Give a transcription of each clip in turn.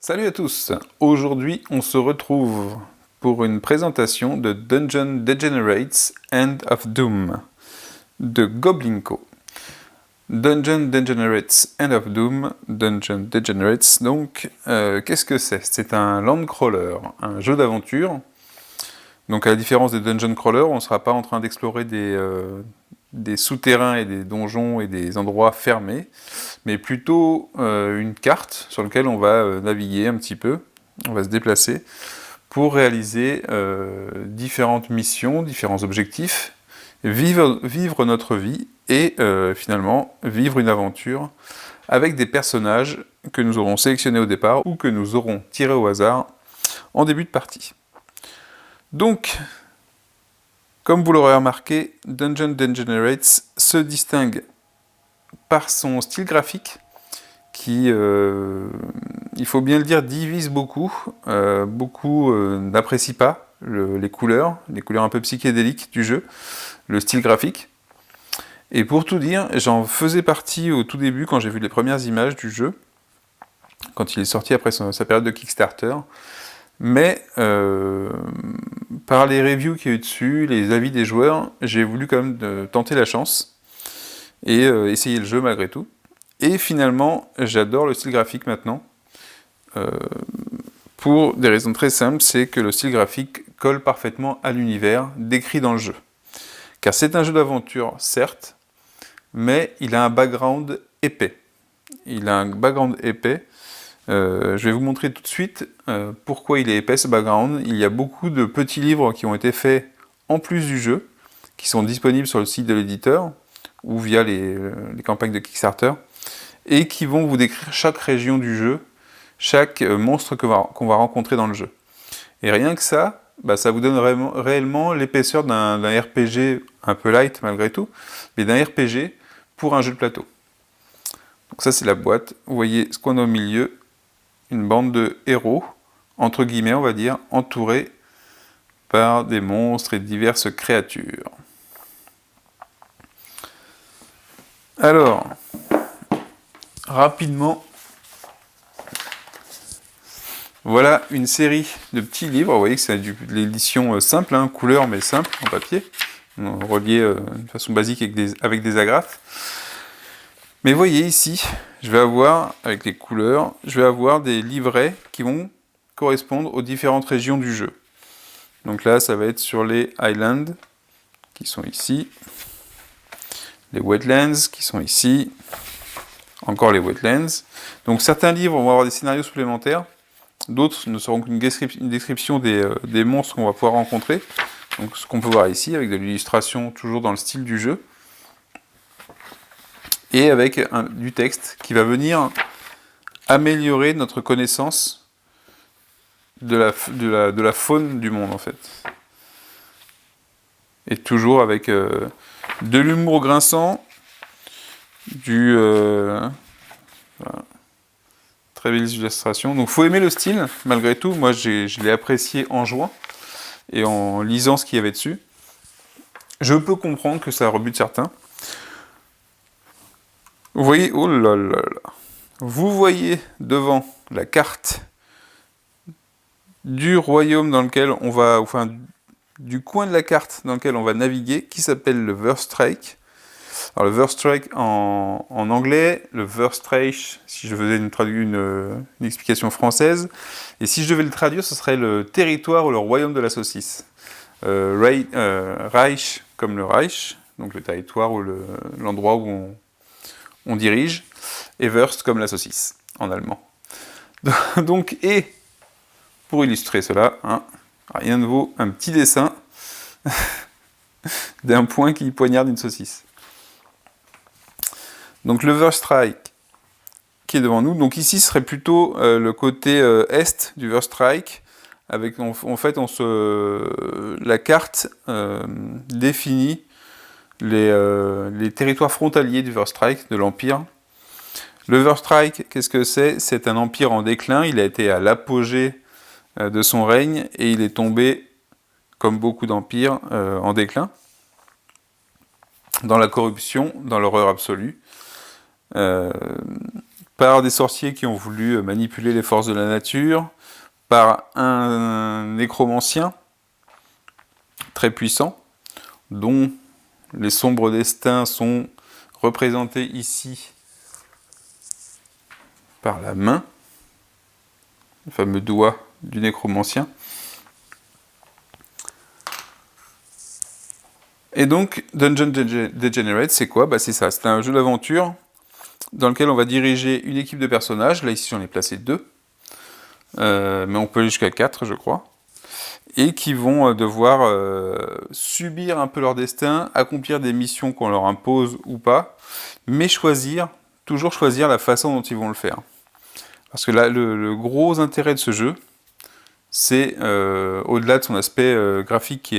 Salut à tous! Aujourd'hui, on se retrouve pour une présentation de Dungeon Degenerates End of Doom de Goblinco. Dungeon Degenerates End of Doom, Dungeon Degenerates, donc, qu'est-ce que c'est? C'est un land crawler, un jeu d'aventure. Donc à la différence des dungeon crawlers, on ne sera pas en train d'explorer des souterrains et des donjons et des endroits fermés, mais plutôt une carte sur laquelle on va naviguer un petit peu, on va se déplacer pour réaliser différentes missions, différents objectifs, vivre notre vie et finalement vivre une aventure avec des personnages que nous aurons sélectionnés au départ ou que nous aurons tirés au hasard en début de partie. Donc, comme vous l'aurez remarqué, Dungeon Degenerates se distingue par son style graphique qui, il faut bien le dire, divise beaucoup. Beaucoup n'apprécient pas les couleurs un peu psychédéliques du jeu, le style graphique. Et pour tout dire, j'en faisais partie au tout début quand j'ai vu les premières images du jeu, quand il est sorti après sa période de Kickstarter. Mais par les reviews qu'il y a eu dessus, les avis des joueurs, j'ai voulu quand même tenter la chance et essayer le jeu malgré tout. Et finalement, j'adore le style graphique maintenant, pour des raisons très simples, c'est que le style graphique colle parfaitement à l'univers décrit dans le jeu. Car c'est un jeu d'aventure, certes, mais il a un background épais. Je vais vous montrer tout de suite pourquoi il est épais ce background. Il y a beaucoup de petits livres qui ont été faits en plus du jeu, qui sont disponibles sur le site de l'éditeur ou via les campagnes de Kickstarter, et qui vont vous décrire chaque région du jeu, chaque monstre qu'on va rencontrer dans le jeu. Et rien que ça, ça vous donne réellement l'épaisseur d'un RPG un peu light malgré tout, mais d'un RPG pour un jeu de plateau. Donc ça c'est la boîte, vous voyez ce qu'on a au milieu, une bande de héros, entre guillemets on va dire, entourés par des monstres et diverses créatures. Alors, rapidement, voilà une série de petits livres, vous voyez que c'est de l'édition simple, couleur mais simple, en papier, relié de façon basique avec des agrafes. Mais voyez ici, je vais avoir, avec les couleurs, je vais avoir des livrets qui vont correspondre aux différentes régions du jeu. Donc là, ça va être sur les Highlands, qui sont ici, les Wetlands, qui sont ici, encore les Wetlands. Donc certains livres vont avoir des scénarios supplémentaires, d'autres ne seront qu'une description des monstres qu'on va pouvoir rencontrer. Donc ce qu'on peut voir ici, avec de l'illustration toujours dans le style du jeu, et avec du texte qui va venir améliorer notre connaissance de la faune du monde, en fait. Et toujours avec de l'humour grinçant, voilà. Très belle illustration. Donc, faut aimer le style, malgré tout. Moi, je l'ai apprécié en jouant et en lisant ce qu'il y avait dessus. Je peux comprendre que ça rebute certains. Vous voyez, oh là là là. Vous voyez devant la carte du royaume dans lequel on va, enfin, du coin de la carte dans lequel on va naviguer, qui s'appelle le Verstrike. Alors le Verstrike en anglais, le Verstreich, si je faisais une explication française, et si je devais le traduire, ce serait le territoire ou le royaume de la saucisse. Reich comme le Reich, donc le territoire ou l'endroit où on dirige, et Wurst comme la saucisse, en allemand. Donc, et pour illustrer cela, rien ne vaut un petit dessin d'un point qui poignarde une saucisse. Donc le Verstrike qui est devant nous, donc ici ce serait plutôt le côté est du Verstrike, avec en fait la carte définit les territoires frontaliers du Verstrike, de l'Empire. Le Verstrike, qu'est-ce que c'est? C'est un empire en déclin, il a été à l'apogée de son règne, et il est tombé, comme beaucoup d'empires, en déclin, dans la corruption, dans l'horreur absolue, par des sorciers qui ont voulu manipuler les forces de la nature, par un nécromancien très puissant, dont les sombres destins sont représentés ici par la main, le fameux doigt du nécromancien. Et donc, Dungeon Degenerate, c'est quoi? C'est ça, c'est un jeu d'aventure dans lequel on va diriger une équipe de personnages. Là, ici, j'en ai placé 2. Mais on peut aller jusqu'à 4, je crois. Et qui vont devoir subir un peu leur destin, accomplir des missions qu'on leur impose ou pas, mais toujours choisir la façon dont ils vont le faire. Parce que là, le gros intérêt de ce jeu, c'est, au-delà de son aspect graphique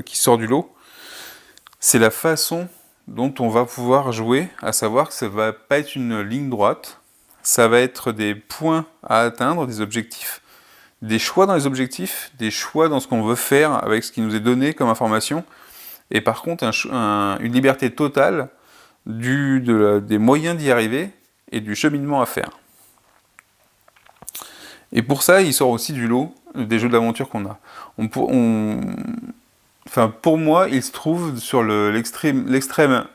qui sort du lot, c'est la façon dont on va pouvoir jouer, à savoir que ça va pas être une ligne droite, ça va être des points à atteindre, des objectifs, des choix dans les objectifs, des choix dans ce qu'on veut faire avec ce qui nous est donné comme information, et par contre une liberté totale des moyens d'y arriver et du cheminement à faire. Et pour ça, il sort aussi du lot des jeux d'aventure qu'on a. Pour moi, il se trouve sur l'extrême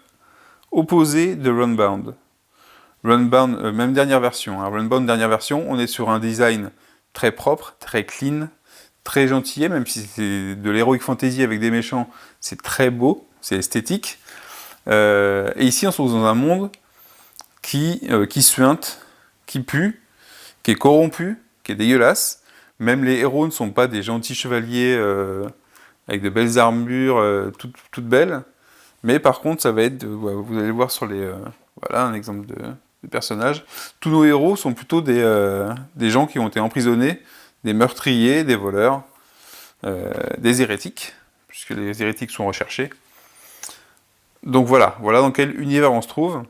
opposé de Runbound. Runbound, même dernière version. Runbound, dernière version, on est sur un design très propre, très clean, très gentillet, même si c'est de l'heroic fantasy avec des méchants, c'est très beau, c'est esthétique. Et ici, on se trouve dans un monde qui suinte, qui pue, qui est corrompu, qui est dégueulasse. Même les héros ne sont pas des gentils chevaliers avec de belles armures, toutes belles. Mais par contre, ça va être, vous allez voir sur les... voilà, un exemple de personnage. Tous nos héros sont plutôt des gens qui ont été emprisonnés, des meurtriers, des voleurs, des hérétiques, puisque les hérétiques sont recherchés. Donc voilà dans quel univers on se trouve.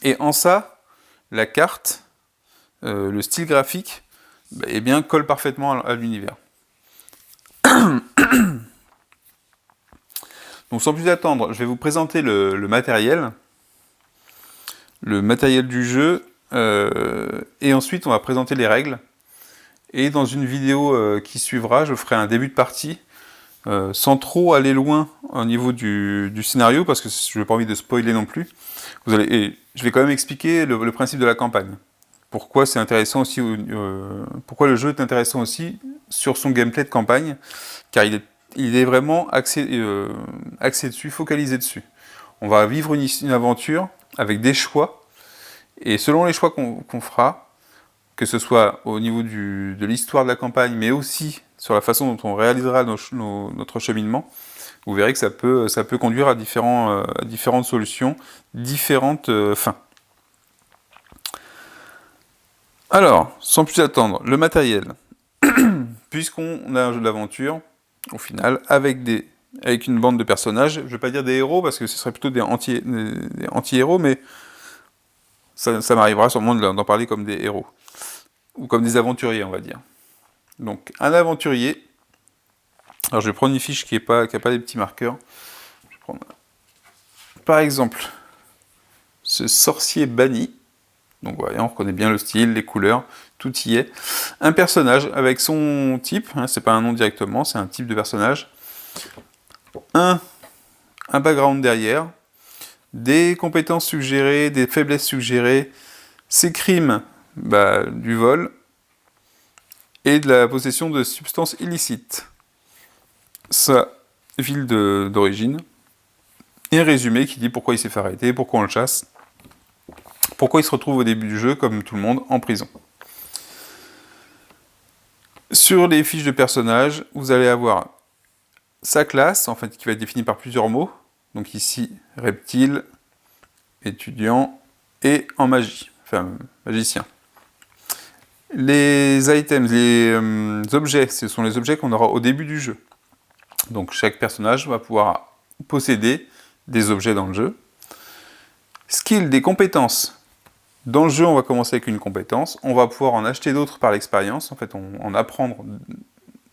Et en ça, la carte, le style graphique, colle parfaitement à l'univers. Donc sans plus attendre, je vais vous présenter le matériel du jeu, et ensuite on va présenter les règles. Et dans une vidéo qui suivra, je ferai un début de partie, sans trop aller loin au niveau du scénario, parce que je n'ai pas envie de spoiler non plus. Et je vais quand même expliquer le principe de la campagne. Pourquoi c'est intéressant aussi, pourquoi le jeu est intéressant aussi sur son gameplay de campagne, car il est vraiment axé dessus, focalisé dessus. On va vivre une aventure avec des choix, et selon les choix qu'on fera, que ce soit au niveau de l'histoire de la campagne, mais aussi sur la façon dont on réalisera notre cheminement, vous verrez que ça peut conduire à différentes solutions, différentes fins. Alors, sans plus attendre, le matériel. Puisqu'on a un jeu d'aventure, au final, avec une bande de personnages, je ne vais pas dire des héros, parce que ce serait plutôt des anti-héros, mais ça m'arrivera sûrement d'en parler comme des héros. Ou comme des aventuriers, on va dire. Donc, un aventurier. Alors, je vais prendre une fiche qui n'a pas des petits marqueurs. Je vais prendre, par exemple, ce sorcier banni. Donc, voilà, on reconnaît bien le style, les couleurs, tout y est. Un personnage avec son type, c'est pas un nom directement, c'est un type de personnage. Un background derrière. Des compétences suggérées, des faiblesses suggérées. Ses crimes, du vol. Et de la possession de substances illicites. Sa ville d'origine. Et un résumé qui dit pourquoi il s'est fait arrêter, pourquoi on le chasse. Pourquoi il se retrouve au début du jeu, comme tout le monde, en prison. Sur les fiches de personnages, vous allez avoir sa classe, en fait, qui va être définie par plusieurs mots. Donc ici, reptile, étudiant, et en magie, enfin, magicien. Les items, les objets, ce sont les objets qu'on aura au début du jeu. Donc chaque personnage va pouvoir posséder des objets dans le jeu. Skill, des compétences. Dans le jeu, on va commencer avec une compétence. On va pouvoir en acheter d'autres par l'expérience. En fait,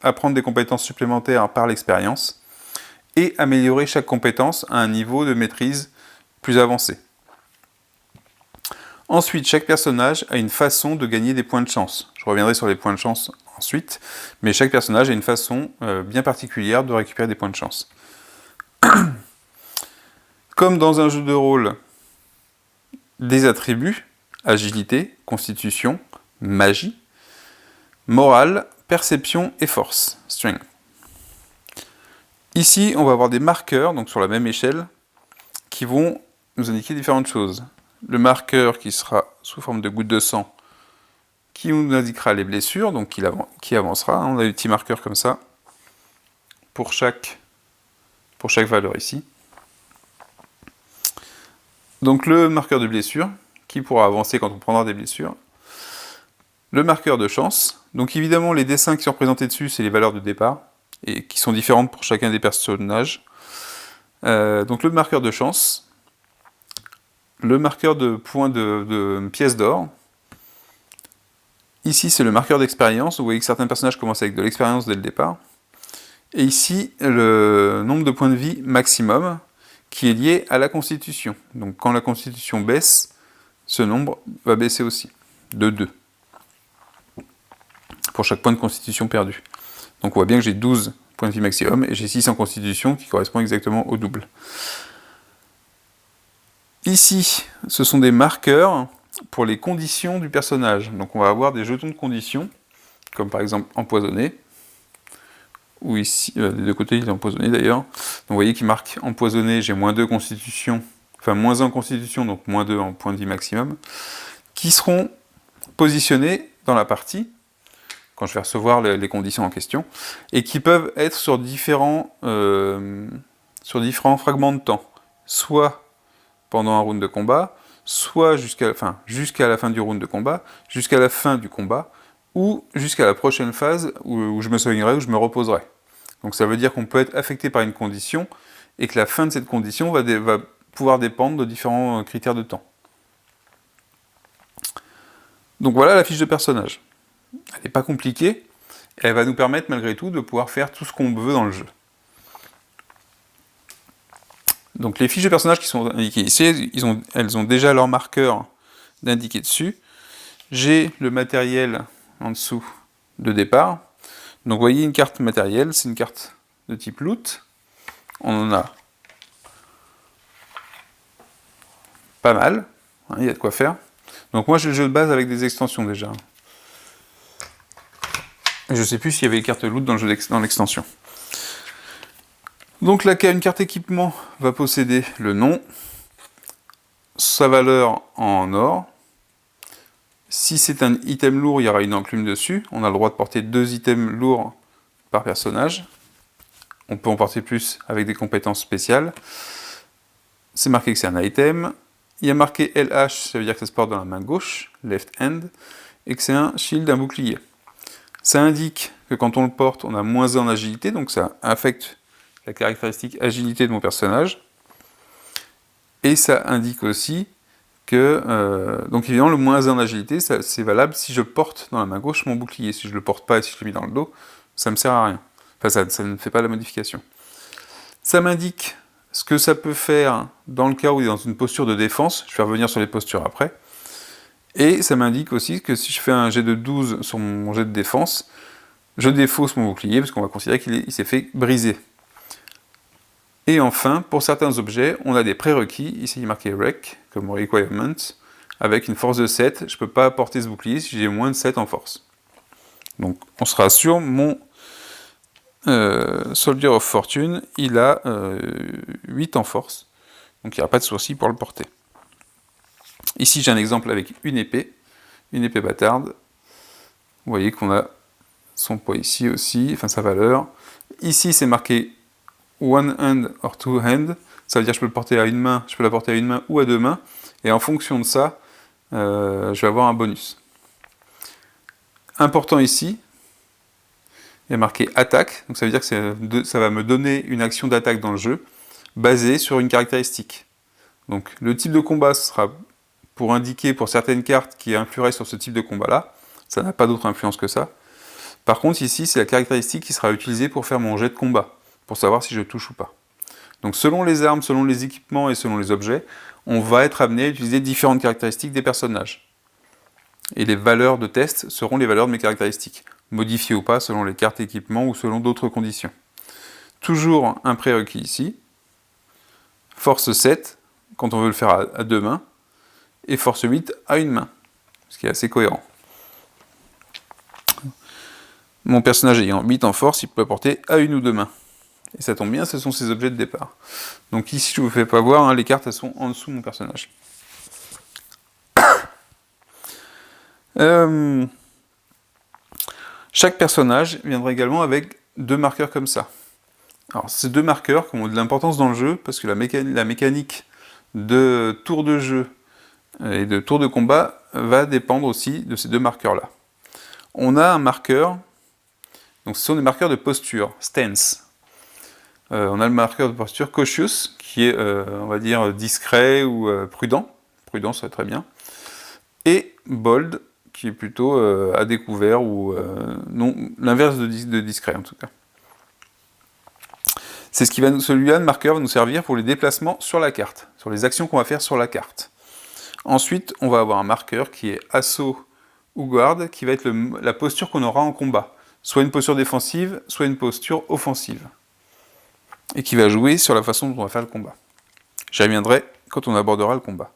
apprendre des compétences supplémentaires par l'expérience. Et améliorer chaque compétence à un niveau de maîtrise plus avancé. Ensuite, chaque personnage a une façon de gagner des points de chance. Je reviendrai sur les points de chance ensuite, mais chaque personnage a une façon bien particulière de récupérer des points de chance. Comme dans un jeu de rôle, des attributs, agilité, constitution, magie, morale, perception et force, strength. Ici, on va avoir des marqueurs, donc sur la même échelle, qui vont nous indiquer différentes choses. Le marqueur qui sera sous forme de goutte de sang, qui nous indiquera les blessures, donc qui avancera. On a des petits marqueurs comme ça, pour chaque valeur ici. Donc le marqueur de blessure, qui pourra avancer quand on prendra des blessures. Le marqueur de chance, donc évidemment les dessins qui sont représentés dessus, c'est les valeurs de départ, et qui sont différentes pour chacun des personnages. Donc le marqueur de chance, le marqueur de points de pièces d'or. Ici c'est le marqueur d'expérience, vous voyez que certains personnages commencent avec de l'expérience dès le départ. Et ici le nombre de points de vie maximum, qui est lié à la constitution. Donc quand la constitution baisse, ce nombre va baisser aussi, de 2. Pour chaque point de constitution perdu. Donc on voit bien que j'ai 12 points de vie maximum, et j'ai 6 en constitution, qui correspond exactement au double. Ici, ce sont des marqueurs pour les conditions du personnage. Donc on va avoir des jetons de conditions, comme par exemple empoisonné, ou ici, des deux côtés il est empoisonné d'ailleurs. Donc vous voyez qu'il marque empoisonné, j'ai moins 2 constitution, enfin moins 1 constitution, donc moins 2 en point de vie maximum, qui seront positionnés dans la partie, quand je vais recevoir les conditions en question, et qui peuvent être sur différents fragments de temps, soit pendant un round de combat, soit jusqu'à la fin du round de combat, jusqu'à la fin du combat, ou jusqu'à la prochaine phase où je me soignerai, où je me reposerai. Donc ça veut dire qu'on peut être affecté par une condition, et que la fin de cette condition va pouvoir dépendre de différents critères de temps. Donc voilà la fiche de personnage. Elle n'est pas compliquée, et elle va nous permettre malgré tout de pouvoir faire tout ce qu'on veut dans le jeu. Donc les fiches de personnages qui sont indiquées ici, elles ont déjà leur marqueur d'indiquer dessus. J'ai le matériel en dessous de départ. Donc vous voyez une carte matérielle, c'est une carte de type loot. On en a pas mal, il y a de quoi faire. Donc moi j'ai le jeu de base avec des extensions déjà. Je ne sais plus s'il y avait les cartes loot dans l'extension. Donc là, une carte équipement va posséder le nom, sa valeur en or. Si c'est un item lourd, il y aura une enclume dessus. On a le droit de porter 2 items lourds par personnage. On peut en porter plus avec des compétences spéciales. C'est marqué que c'est un item. Il y a marqué LH, ça veut dire que ça se porte dans la main gauche, left hand, et que c'est un shield, un bouclier. Ça indique que quand on le porte, on a moins 1 en agilité, donc ça affecte la caractéristique agilité de mon personnage. Et ça indique aussi que, donc évidemment, le moins 1 en agilité, c'est valable si je porte dans la main gauche mon bouclier. Si je ne le porte pas et si je l'ai mis dans le dos, ça ne me sert à rien. Enfin, ça ne fait pas la modification. Ça m'indique ce que ça peut faire dans le cas où il est dans une posture de défense. Je vais revenir sur les postures après. Et ça m'indique aussi que si je fais un jet de 12 sur mon jet de défense, je défausse mon bouclier, parce qu'on va considérer qu'il s'est fait briser. Et enfin, pour certains objets, on a des prérequis, ici il est marqué Rec, comme Requirement, avec une force de 7, je ne peux pas porter ce bouclier si j'ai moins de 7 en force. Donc on sera sur mon Soldier of Fortune, il a 8 en force, donc il n'y aura pas de souci pour le porter. Ici j'ai un exemple avec une épée bâtarde. Vous voyez qu'on a son poids ici aussi, enfin sa valeur. Ici c'est marqué one hand or two hand, ça veut dire que je peux le porter à une main, je peux la porter à une main ou à 2 mains, et en fonction de ça, je vais avoir un bonus. Important ici, il y a marqué attaque, donc ça veut dire que ça va me donner une action d'attaque dans le jeu, basée sur une caractéristique. Donc le type de combat sera pour indiquer pour certaines cartes qui influeraient sur ce type de combat-là, ça n'a pas d'autre influence que ça. Par contre ici, c'est la caractéristique qui sera utilisée pour faire mon jet de combat, pour savoir si je touche ou pas. Donc selon les armes, selon les équipements et selon les objets, on va être amené à utiliser différentes caractéristiques des personnages. Et les valeurs de test seront les valeurs de mes caractéristiques, modifiées ou pas selon les cartes équipements ou selon d'autres conditions. Toujours un prérequis ici, force 7, quand on veut le faire à 2 mains, et force 8 à 1 main, ce qui est assez cohérent. Mon personnage ayant 8 en force, il peut porter à 1 ou 2 mains. Et ça tombe bien, ce sont ses objets de départ. Donc ici, je ne vous fais pas voir, hein, les cartes elles sont en dessous de mon personnage. Chaque personnage viendra également avec 2 marqueurs comme ça. Alors ces 2 marqueurs qui ont de l'importance dans le jeu, parce que la mécanique de tour de jeu et de tour de combat va dépendre aussi de ces 2 marqueurs-là. On a un marqueur, donc ce sont des marqueurs de posture, stance. On a le marqueur de posture cautious, qui est, on va dire, discret ou prudent. Prudent, ça va très bien. Et bold, qui est plutôt à découvert, ou non, l'inverse de discret en tout cas. C'est ce qui va celui-là, le marqueur, va nous servir pour les déplacements sur la carte, sur les actions qu'on va faire sur la carte. Ensuite, on va avoir un marqueur qui est assaut ou guard, qui va être la posture qu'on aura en combat. Soit une posture défensive, soit une posture offensive. Et qui va jouer sur la façon dont on va faire le combat. J'y reviendrai quand on abordera le combat.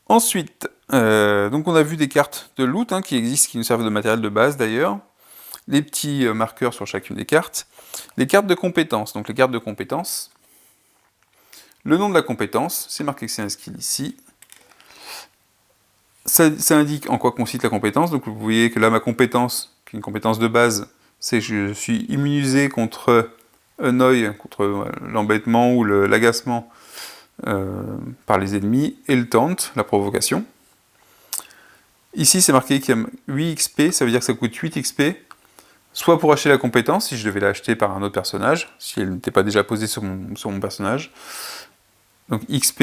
Ensuite, donc on a vu des cartes de loot hein, qui existent, qui nous servent de matériel de base d'ailleurs. Les petits marqueurs sur chacune des cartes. Les cartes de compétences. Donc les cartes de compétences. Le nom de la compétence, c'est marqué que c'est un skill ici. Ça indique en quoi consiste la compétence. Donc vous voyez que là, ma compétence, qui est une compétence de base, c'est que je suis immunisé contre annoy, contre l'embêtement ou l'agacement par les ennemis, et le taunt, la provocation. Ici, c'est marqué qu'il y a 8 XP, ça veut dire que ça coûte 8 XP, soit pour acheter la compétence, si je devais l'acheter par un autre personnage, si elle n'était pas déjà posée sur mon personnage. Donc XP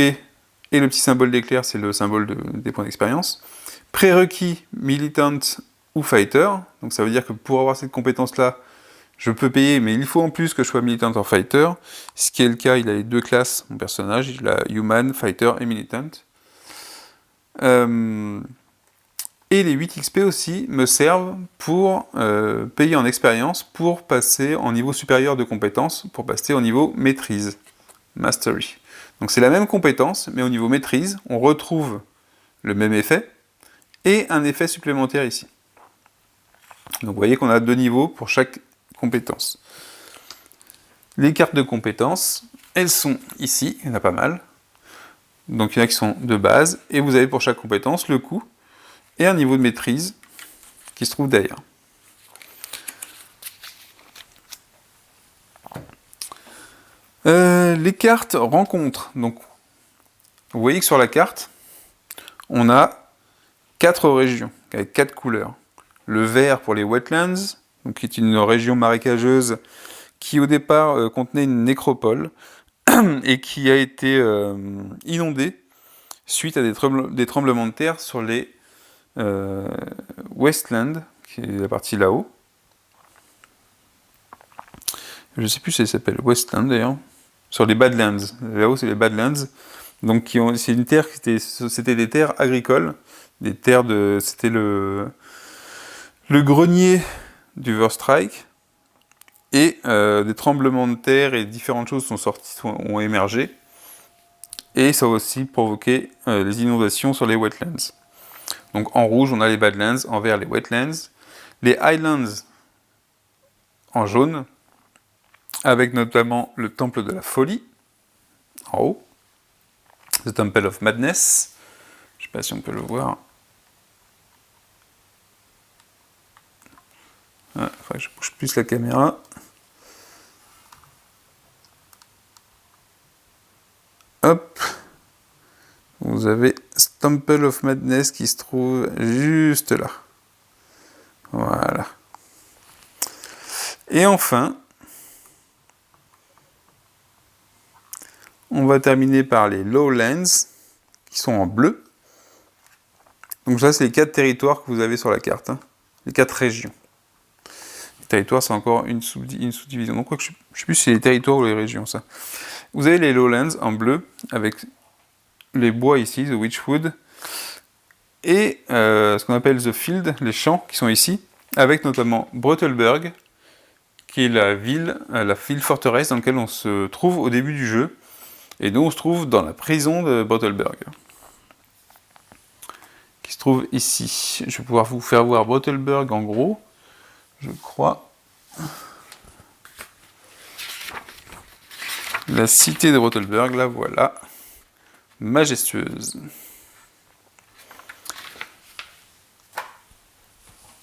et le petit symbole d'éclair, c'est le symbole des points d'expérience. Prérequis, militant ou fighter, donc ça veut dire que pour avoir cette compétence-là, je peux payer, mais il faut en plus que je sois militant ou fighter, ce qui est le cas, il a les 2 classes, mon personnage, il a human, fighter et militant. Et les 8 XP aussi me servent pour payer en expérience, pour passer en niveau supérieur de compétence, pour passer au niveau maîtrise, mastery. Donc c'est la même compétence, mais au niveau maîtrise, on retrouve le même effet, et un effet supplémentaire ici. Donc vous voyez qu'on a 2 niveaux pour chaque compétence. Les cartes de compétences, elles sont ici, il y en a pas mal. Donc il y en a qui sont de base, et vous avez pour chaque compétence le coût, et un niveau de maîtrise qui se trouve derrière. Les cartes rencontres. Donc, vous voyez que sur la carte, on a 4 régions, avec 4 couleurs. Le vert pour les wetlands, donc qui est une région marécageuse qui au départ contenait une nécropole et qui a été inondée suite à des tremblements de terre sur les Westland, qui est la partie là-haut. Je ne sais plus si elle s'appelle Westland d'ailleurs. Sur les Badlands. Là-haut, c'est les Badlands. Donc, c'est une terre c'était des terres agricoles. Des terres c'était le grenier du Verstrike. Et des tremblements de terre et différentes choses ont émergé. Et ça a aussi provoqué les inondations sur les Wetlands. Donc en rouge, on a les Badlands, en vert, les Wetlands. Les Highlands en jaune, avec notamment le Temple de la Folie, en haut. The Temple of Madness. Je ne sais pas si on peut le voir. Il faudrait que je bouge plus la caméra. Hop. Vous avez Temple of Madness qui se trouve juste là. Voilà. Et enfin, on va terminer par les Lowlands, qui sont en bleu. Donc ça, c'est les 4 territoires que vous avez sur la carte, hein. Les 4 régions. Les Territoire, c'est encore une sous-division. Donc, je ne sais plus si c'est les territoires ou les régions, ça. Vous avez les Lowlands en bleu, avec les bois ici, The Witchwood, et ce qu'on appelle The Field, les champs qui sont ici, avec notamment Bruttelberg, qui est la ville forteresse dans laquelle on se trouve au début du jeu, et nous on se trouve dans la prison de Bruttelberg, qui se trouve ici. Je vais pouvoir vous faire voir Bruttelberg en gros, je crois. La cité de Bruttelberg, la voilà, majestueuse.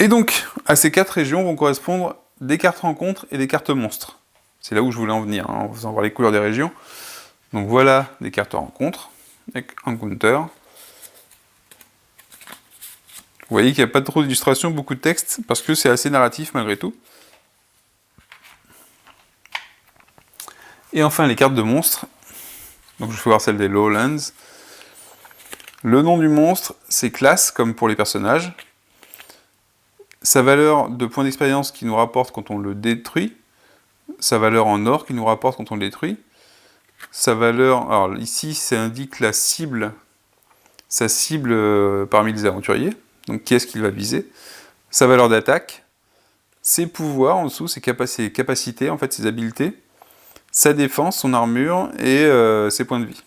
Et donc, à ces 4 régions vont correspondre des cartes rencontres et des cartes monstres. C'est là où je voulais en venir, en faisant voir les couleurs des régions. Donc voilà des cartes rencontres, avec Encounter. Vous voyez qu'il n'y a pas trop d'illustrations, beaucoup de texte, parce que c'est assez narratif malgré tout. Et enfin les cartes de monstres. Donc je vais voir celle des Lowlands. Le nom du monstre, c'est classe, comme pour les personnages. Sa valeur de points d'expérience qui nous rapporte quand on le détruit. Sa valeur en or qui nous rapporte quand on le détruit. Sa valeur, alors ici ça indique la cible, sa cible parmi les aventuriers. Donc qui est-ce qu'il va viser. Sa valeur d'attaque. Ses pouvoirs en dessous, ses capacités, en fait ses habiletés. Sa défense, son armure et ses points de vie.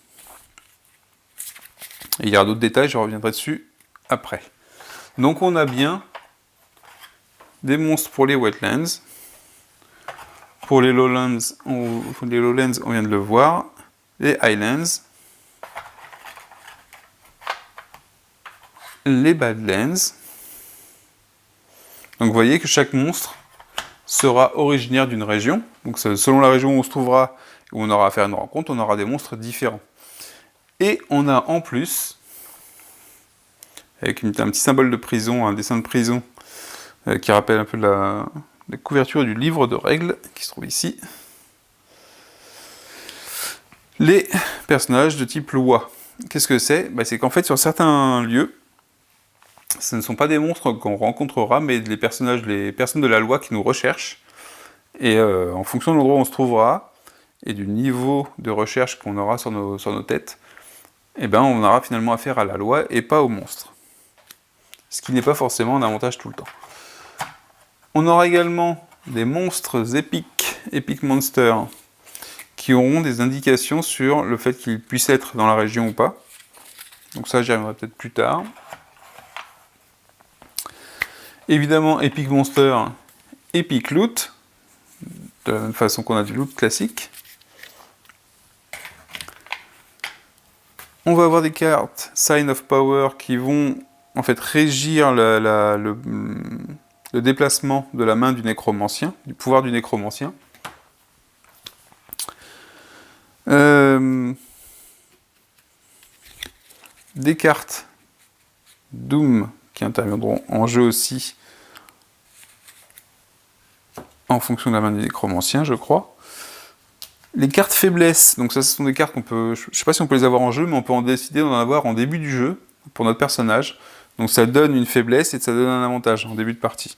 Et il y aura d'autres détails, je reviendrai dessus après. Donc on a bien des monstres pour les Wetlands. Pour les Lowlands, on vient de le voir. Les Highlands. Les Badlands. Donc vous voyez que chaque monstre sera originaire d'une région. Donc selon la région où on se trouvera, où on aura à faire une rencontre, on aura des monstres différents. Et on a en plus, avec un petit symbole de prison, un dessin de prison, qui rappelle un peu la couverture du livre de règles, qui se trouve ici, les personnages de type loi. Qu'est-ce que c'est ? C'est qu'en fait, sur certains lieux, ce ne sont pas des monstres qu'on rencontrera, mais les personnes de la loi qui nous recherchent. Et en fonction de l'endroit où on se trouvera, et du niveau de recherche qu'on aura sur nos têtes, on aura finalement affaire à la loi et pas aux monstres. Ce qui n'est pas forcément un avantage tout le temps. On aura également des monstres épiques, Epic Monsters, qui auront des indications sur le fait qu'ils puissent être dans la région ou pas. Donc ça, j'y reviendrai peut-être plus tard. Évidemment, Epic Monster, Epic Loot, de la même façon qu'on a du loot classique. On va avoir des cartes Sign of Power qui vont en fait régir le déplacement de la main du nécromancien, du pouvoir du nécromancien. Des cartes Doom qui interviendront en jeu aussi en fonction de la main du nécromancien, je crois. Les cartes faiblesse, donc ça ce sont des cartes qu'on peut, je ne sais pas si on peut les avoir en jeu, mais on peut en décider d'en avoir en début du jeu, pour notre personnage. Donc ça donne une faiblesse et ça donne un avantage en début de partie.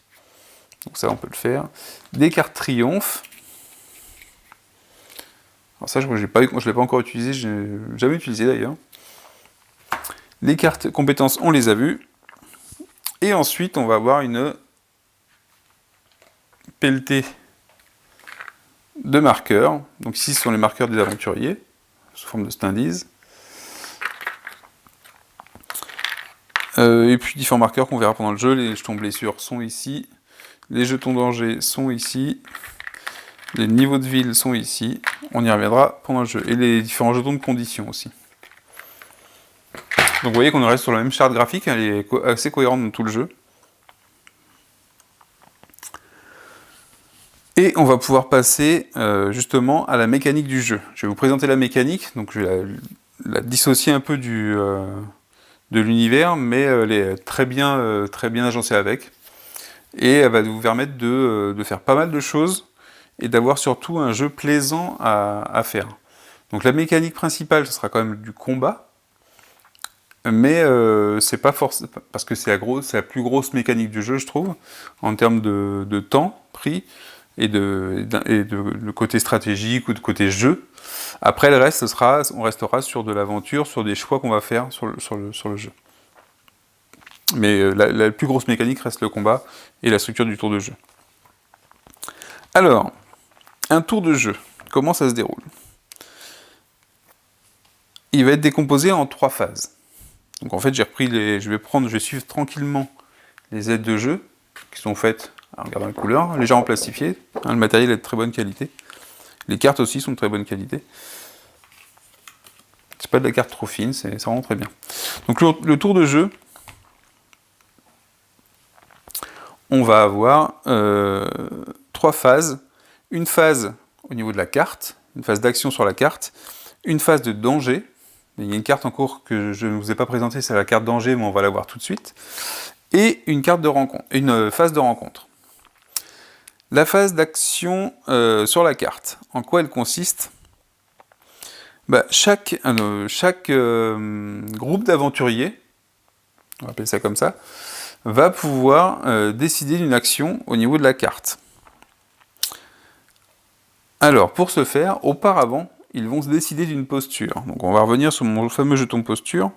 Donc ça on peut le faire. Des cartes triomphe. Alors ça je ne l'ai pas encore utilisé, je n'ai jamais utilisé d'ailleurs. Les cartes compétences, on les a vues. Et ensuite on va avoir une pelletée de marqueurs. Donc ici ce sont les marqueurs des aventuriers, sous forme de standees. Et puis différents marqueurs qu'on verra pendant le jeu. Les jetons blessures sont ici. Les jetons danger sont ici. Les niveaux de ville sont ici. On y reviendra pendant le jeu. Et les différents jetons de conditions aussi. Donc vous voyez qu'on reste sur la même charte graphique. Elle est assez cohérente dans tout le jeu. Et on va pouvoir passer justement à la mécanique du jeu. Je vais vous présenter la mécanique. Donc je vais la dissocier un peu de l'univers, mais elle est très bien agencée avec. Et elle va vous permettre de faire pas mal de choses et d'avoir surtout un jeu plaisant à faire. Donc la mécanique principale, ce sera quand même du combat, mais c'est pas forcément parce que c'est la plus grosse mécanique du jeu, je trouve, en termes de temps pris, et de côté stratégique ou de côté jeu. Après, le reste, on restera sur de l'aventure, sur des choix qu'on va faire sur le jeu. Mais la plus grosse mécanique reste le combat et la structure du tour de jeu. Alors, un tour de jeu, comment ça se déroule? Il va être décomposé en 3 phases. Donc en fait, je vais suivre tranquillement les aides de jeu qui sont faites en regardant les couleurs, légèrement plastifiées. Le matériel est de très bonne qualité. Les cartes aussi sont de très bonne qualité. C'est pas de la carte trop fine, ça rend très bien. Donc le tour de jeu, on va avoir 3 phases. Une phase au niveau de la carte, une phase d'action sur la carte, une phase de danger. Il y a une carte en cours que je ne vous ai pas présentée, c'est la carte danger, mais on va la voir tout de suite. Et une phase de rencontre. La phase d'action sur la carte, en quoi elle consiste? Chaque groupe d'aventuriers, on va appeler ça comme ça, va pouvoir décider d'une action au niveau de la carte. Alors, pour ce faire, auparavant, ils vont se décider d'une posture. Donc on va revenir sur mon fameux jeton posture,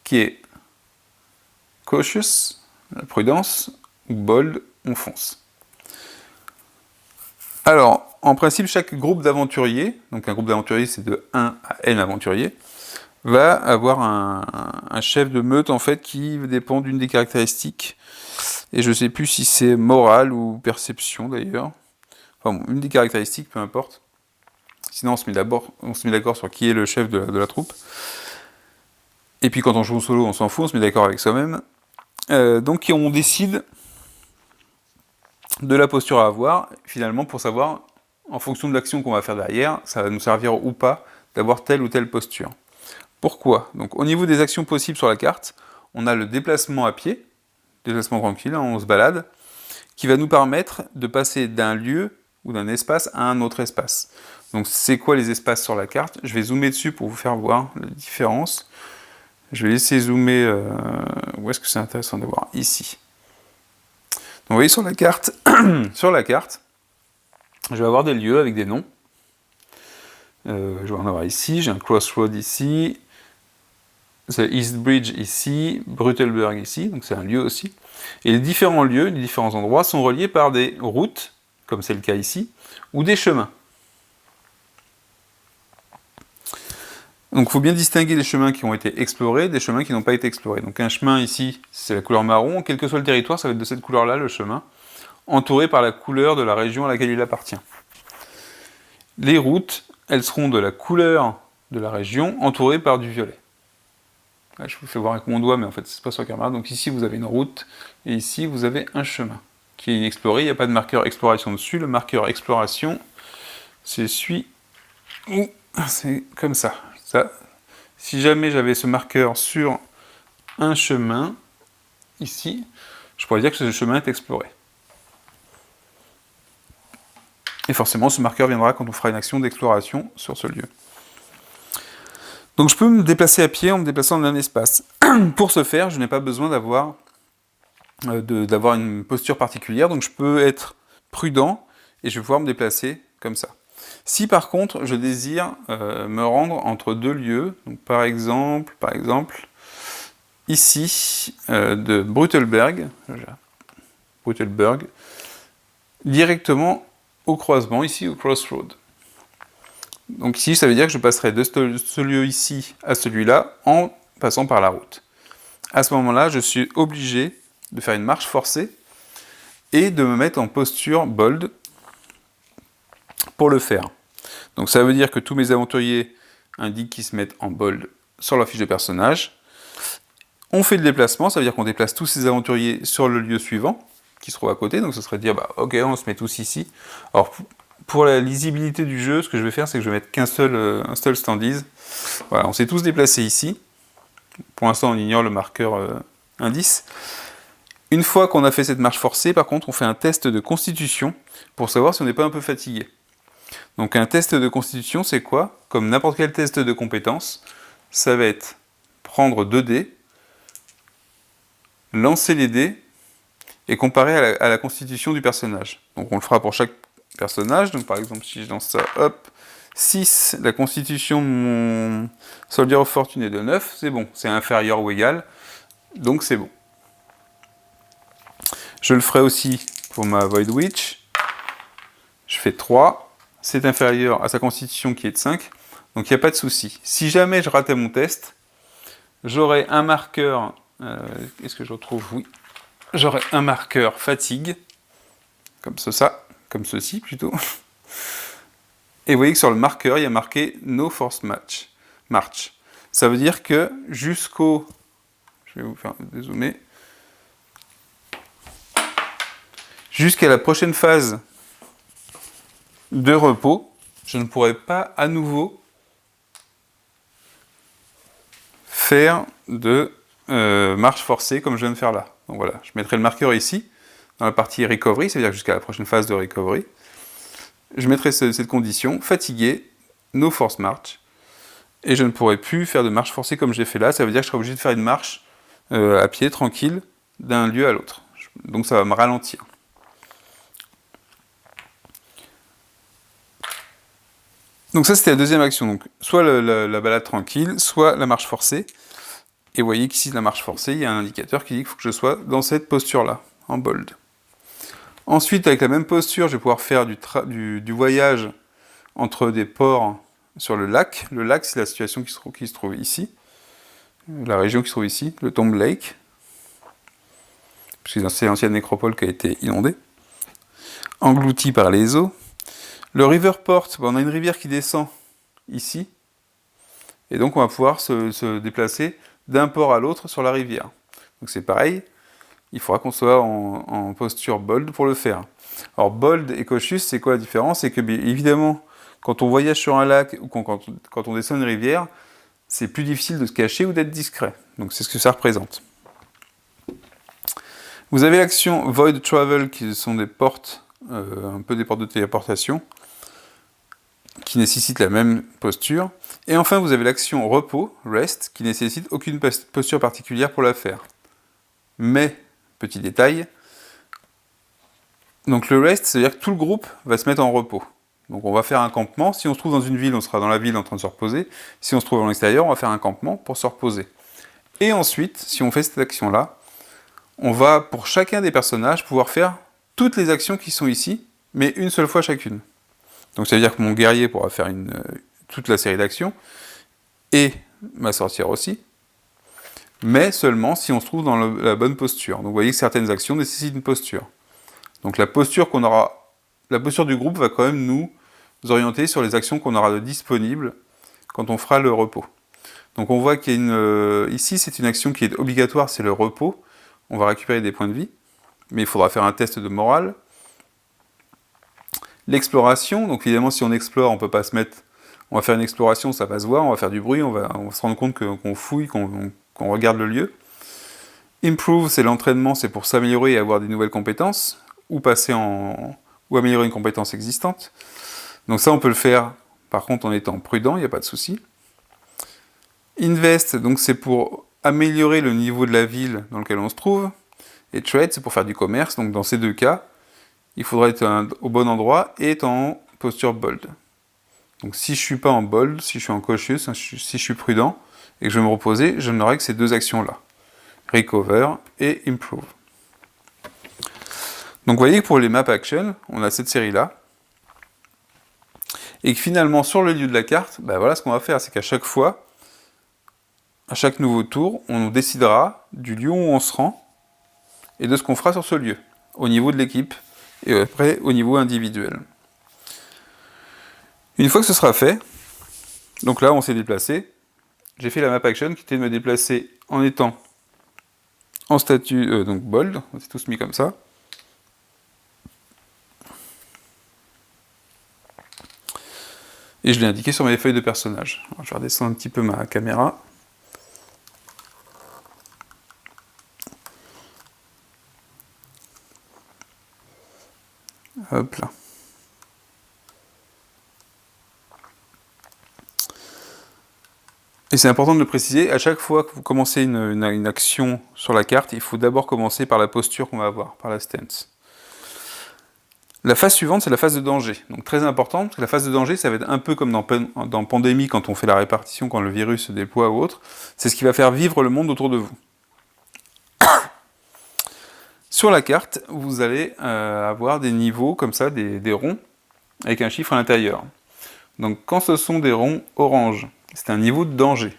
qui est cautious, la prudence, ou bold, on fonce. Alors, en principe, chaque groupe d'aventuriers, donc un groupe d'aventuriers c'est de 1 à n aventuriers, va avoir un chef de meute en fait qui dépend d'une des caractéristiques, et je ne sais plus si c'est morale ou perception d'ailleurs, enfin bon, une des caractéristiques, peu importe. Sinon on se met d'accord sur qui est le chef de la troupe. Et puis quand on joue au solo, on s'en fout, on se met d'accord avec soi-même. Donc on décide de la posture à avoir, finalement pour savoir, en fonction de l'action qu'on va faire derrière, ça va nous servir ou pas d'avoir telle ou telle posture. Pourquoi? Donc au niveau des actions possibles sur la carte, on a le déplacement à pied, déplacement tranquille, on se balade, qui va nous permettre de passer d'un lieu ou d'un espace à un autre espace. Donc c'est quoi les espaces sur la carte? Je vais zoomer dessus pour vous faire voir la différence. Je vais laisser zoomer, où est-ce que c'est intéressant de voir? Ici. Donc vous voyez sur la carte, je vais avoir des lieux avec des noms. Je vais en avoir ici, j'ai un Crossroad ici, The East Bridge ici, Brutelberg ici, donc c'est un lieu aussi. Et les différents lieux, les différents endroits sont reliés par des routes, comme c'est le cas ici, ou des chemins. Donc il faut bien distinguer les chemins qui ont été explorés des chemins qui n'ont pas été explorés. Donc un chemin ici, c'est la couleur marron, quel que soit le territoire, ça va être de cette couleur-là le chemin, entouré par la couleur de la région à laquelle il appartient. Les routes, elles seront de la couleur de la région, entourées par du violet. Là, je vous fais voir avec mon doigt, mais en fait c'est pas sur la caméra. Donc ici vous avez une route, et ici vous avez un chemin qui est inexploré, il n'y a pas de marqueur exploration dessus. Le marqueur exploration, c'est celui où c'est comme ça. Si jamais j'avais ce marqueur sur un chemin, ici, je pourrais dire que ce chemin est exploré. Et forcément, ce marqueur viendra quand on fera une action d'exploration sur ce lieu. Donc je peux me déplacer à pied en me déplaçant dans un espace. Pour ce faire, je n'ai pas besoin d'avoir une posture particulière, donc je peux être prudent et je vais pouvoir me déplacer comme ça. Si par contre je désire me rendre entre deux lieux, donc par exemple ici de Brutelberg, directement au croisement, ici au Crossroad. Donc ici ça veut dire que je passerai de ce lieu ici à celui-là en passant par la route. À ce moment-là, je suis obligé de faire une marche forcée et de me mettre en posture bold pour le faire. Donc ça veut dire que tous mes aventuriers indiquent qu'ils se mettent en bold sur leur fiche de personnage. On fait le déplacement, ça veut dire qu'on déplace tous ces aventuriers sur le lieu suivant, qui se trouve à côté, donc ça serait de dire, ok, on se met tous ici. Alors pour la lisibilité du jeu, ce que je vais faire, c'est que je vais mettre un seul standees. Voilà, on s'est tous déplacés ici. Pour l'instant, on ignore le marqueur indice. Une fois qu'on a fait cette marche forcée, par contre, on fait un test de constitution pour savoir si on n'est pas un peu fatigué. Donc un test de constitution, c'est quoi? Comme n'importe quel test de compétence, ça va être prendre 2 dés, lancer les dés, et comparer à la constitution du personnage. Donc on le fera pour chaque personnage. Donc par exemple, si je lance ça, hop, 6, la constitution de mon Soldier of Fortune est de 9, c'est bon, c'est inférieur ou égal, donc c'est bon. Je le ferai aussi pour ma Void Witch. Je fais 3, c'est inférieur à sa constitution qui est de 5, donc il n'y a pas de souci. Si jamais je ratais mon test, j'aurai un marqueur, est-ce que je retrouve? Oui. J'aurai un marqueur fatigue, comme comme ceci plutôt. Et vous voyez que sur le marqueur, il y a marqué No Force March. Ça veut dire que jusqu'au... Je vais vous faire dézoomer. Jusqu'à la prochaine phase de repos, je ne pourrai pas à nouveau faire de marche forcée comme je viens de faire là. Donc voilà, je mettrai le marqueur ici, dans la partie recovery, c'est-à-dire jusqu'à la prochaine phase de recovery. Je mettrai cette condition, fatigué, no force march, et je ne pourrai plus faire de marche forcée comme j'ai fait là, ça veut dire que je serai obligé de faire une marche à pied, tranquille, d'un lieu à l'autre. Donc ça va me ralentir. Donc ça c'était la deuxième action, donc soit la balade tranquille, soit la marche forcée. Et vous voyez qu'ici la marche forcée, il y a un indicateur qui dit qu'il faut que je sois dans cette posture-là, en bold. Ensuite, avec la même posture, je vais pouvoir faire du voyage entre des ports sur le lac. Le lac, c'est la situation qui se trouve ici, la région qui se trouve ici, le Tomb Lake, puisque c'est l'ancienne nécropole qui a été inondée, engloutie par les eaux. Le Riverport, on a une rivière qui descend ici, et donc on va pouvoir se déplacer d'un port à l'autre sur la rivière. Donc c'est pareil, il faudra qu'on soit en posture bold pour le faire. Alors bold et cautious, c'est quoi la différence? C'est que évidemment, quand on voyage sur un lac ou quand on descend une rivière, c'est plus difficile de se cacher ou d'être discret. Donc c'est ce que ça représente. Vous avez l'action Void Travel, qui sont des portes, un peu des portes de téléportation, qui nécessitent la même posture. Et enfin, vous avez l'action Repos, Rest, qui nécessite aucune posture particulière pour la faire. Mais, petit détail, donc le rest, c'est-à-dire que tout le groupe va se mettre en repos. Donc on va faire un campement. Si on se trouve dans une ville, on sera dans la ville en train de se reposer. Si on se trouve à l'extérieur, on va faire un campement pour se reposer. Et ensuite, si on fait cette action-là, on va, pour chacun des personnages, pouvoir faire toutes les actions qui sont ici, mais une seule fois chacune. Donc ça veut dire que mon guerrier pourra faire toute la série d'actions, et ma sorcière aussi, mais seulement si on se trouve dans la bonne posture. Donc vous voyez que certaines actions nécessitent une posture. Donc la posture du groupe va quand même nous orienter sur les actions qu'on aura de disponibles quand on fera le repos. Donc on voit qu'il y a ici c'est une action qui est obligatoire, c'est le repos. On va récupérer des points de vie, mais il faudra faire un test de morale. L'exploration, donc évidemment si on explore, on peut pas se mettre... On va faire une exploration, ça va se voir, on va faire du bruit, on va se rendre compte qu'on fouille, qu'on regarde le lieu. Improve, c'est l'entraînement, c'est pour s'améliorer et avoir des nouvelles compétences, ou améliorer une compétence existante. Donc ça, on peut le faire, par contre, en étant prudent, il n'y a pas de souci. Invest, donc c'est pour améliorer le niveau de la ville dans laquelle on se trouve. Et Trade, c'est pour faire du commerce. Donc dans ces deux cas, il faudra être au bon endroit et être en posture bold. Donc si je ne suis pas en bold, si je suis en cautious, si je suis prudent, et que je vais me reposer, je n'aurai que ces deux actions-là. Recover et Improve. Donc vous voyez que pour les map actions, on a cette série-là. Et que finalement, sur le lieu de la carte, voilà ce qu'on va faire, c'est qu'à chaque fois, à chaque nouveau tour, on décidera du lieu où on se rend et de ce qu'on fera sur ce lieu, au niveau de l'équipe et après au niveau individuel. Une fois que ce sera fait, donc là on s'est déplacé, j'ai fait la map action qui était de me déplacer en étant en statut donc bold, on s'est tous mis comme ça. Et je l'ai indiqué sur mes feuilles de personnage. Alors, je vais redescendre un petit peu ma caméra. Hop là. Et c'est important de le préciser, à chaque fois que vous commencez une action sur la carte, il faut d'abord commencer par la posture qu'on va avoir, par la stance. La phase suivante, c'est la phase de danger. Donc très important, parce que la phase de danger, ça va être un peu comme dans Pandémie, quand on fait la répartition, quand le virus se déploie ou autre. C'est ce qui va faire vivre le monde autour de vous. Sur la carte, vous allez avoir des niveaux comme ça, des ronds, avec un chiffre à l'intérieur. Donc quand ce sont des ronds orange, c'est un niveau de danger.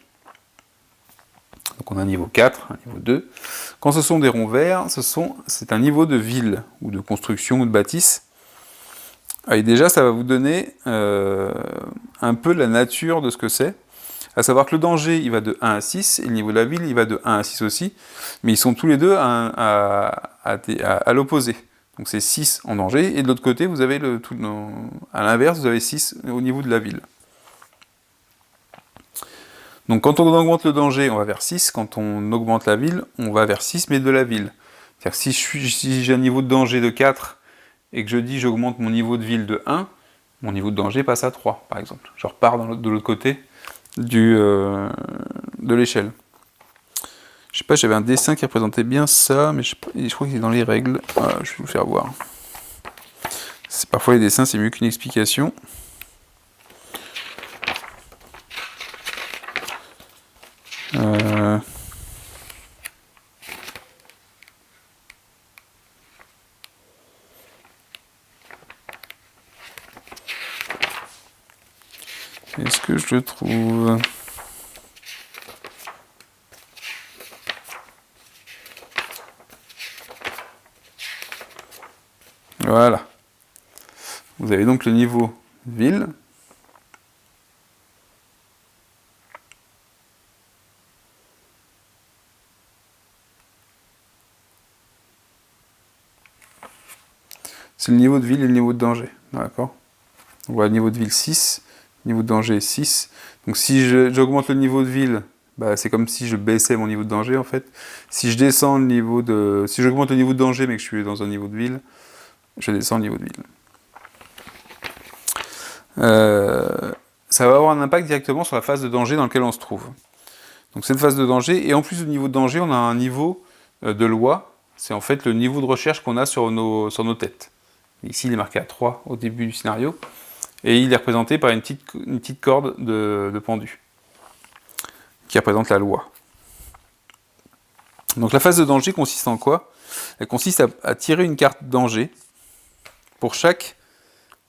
Donc on a un niveau 4, un niveau 2. Quand ce sont des ronds verts, c'est un niveau de ville, ou de construction, ou de bâtisse. Et déjà, ça va vous donner un peu la nature de ce que c'est. À savoir que le danger, il va de 1 à 6, et le niveau de la ville, il va de 1 à 6 aussi, mais ils sont tous les deux à l'opposé. Donc c'est 6 en danger, et de l'autre côté, vous avez à l'inverse, vous avez 6 au niveau de la ville. Donc quand on augmente le danger, on va vers 6, quand on augmente la ville, on va vers 6, mais de la ville. C'est-à-dire que si j'ai un niveau de danger de 4, et que je dis j'augmente mon niveau de ville de 1, mon niveau de danger passe à 3, par exemple. Je repars de l'autre côté de l'échelle. Je sais pas, j'avais un dessin qui représentait bien ça, mais je crois qu'il est dans les règles. Voilà, je vais vous faire voir. Parfois les dessins, c'est mieux qu'une explication. Est-ce que je le trouve ? Voilà. Vous avez donc le niveau ville. C'est le niveau de ville et le niveau de danger. D'accord ? On voit le niveau de ville 6, niveau de danger 6. Donc si j'augmente le niveau de ville, bah, c'est comme si je baissais mon niveau de danger en fait. Si je descends le niveau de... Si j'augmente le niveau de danger mais que je suis dans un niveau de ville, je descends le niveau de ville. Ça va avoir un impact directement sur la phase de danger dans laquelle on se trouve. Donc cette phase de danger, et en plus du niveau de danger, on a un niveau de loi. C'est en fait le niveau de recherche qu'on a sur nos têtes. Ici, il est marqué à 3 au début du scénario. Et il est représenté par une petite corde de pendu, qui représente la loi. Donc la phase de danger consiste en quoi ? Elle consiste à tirer une carte danger pour chaque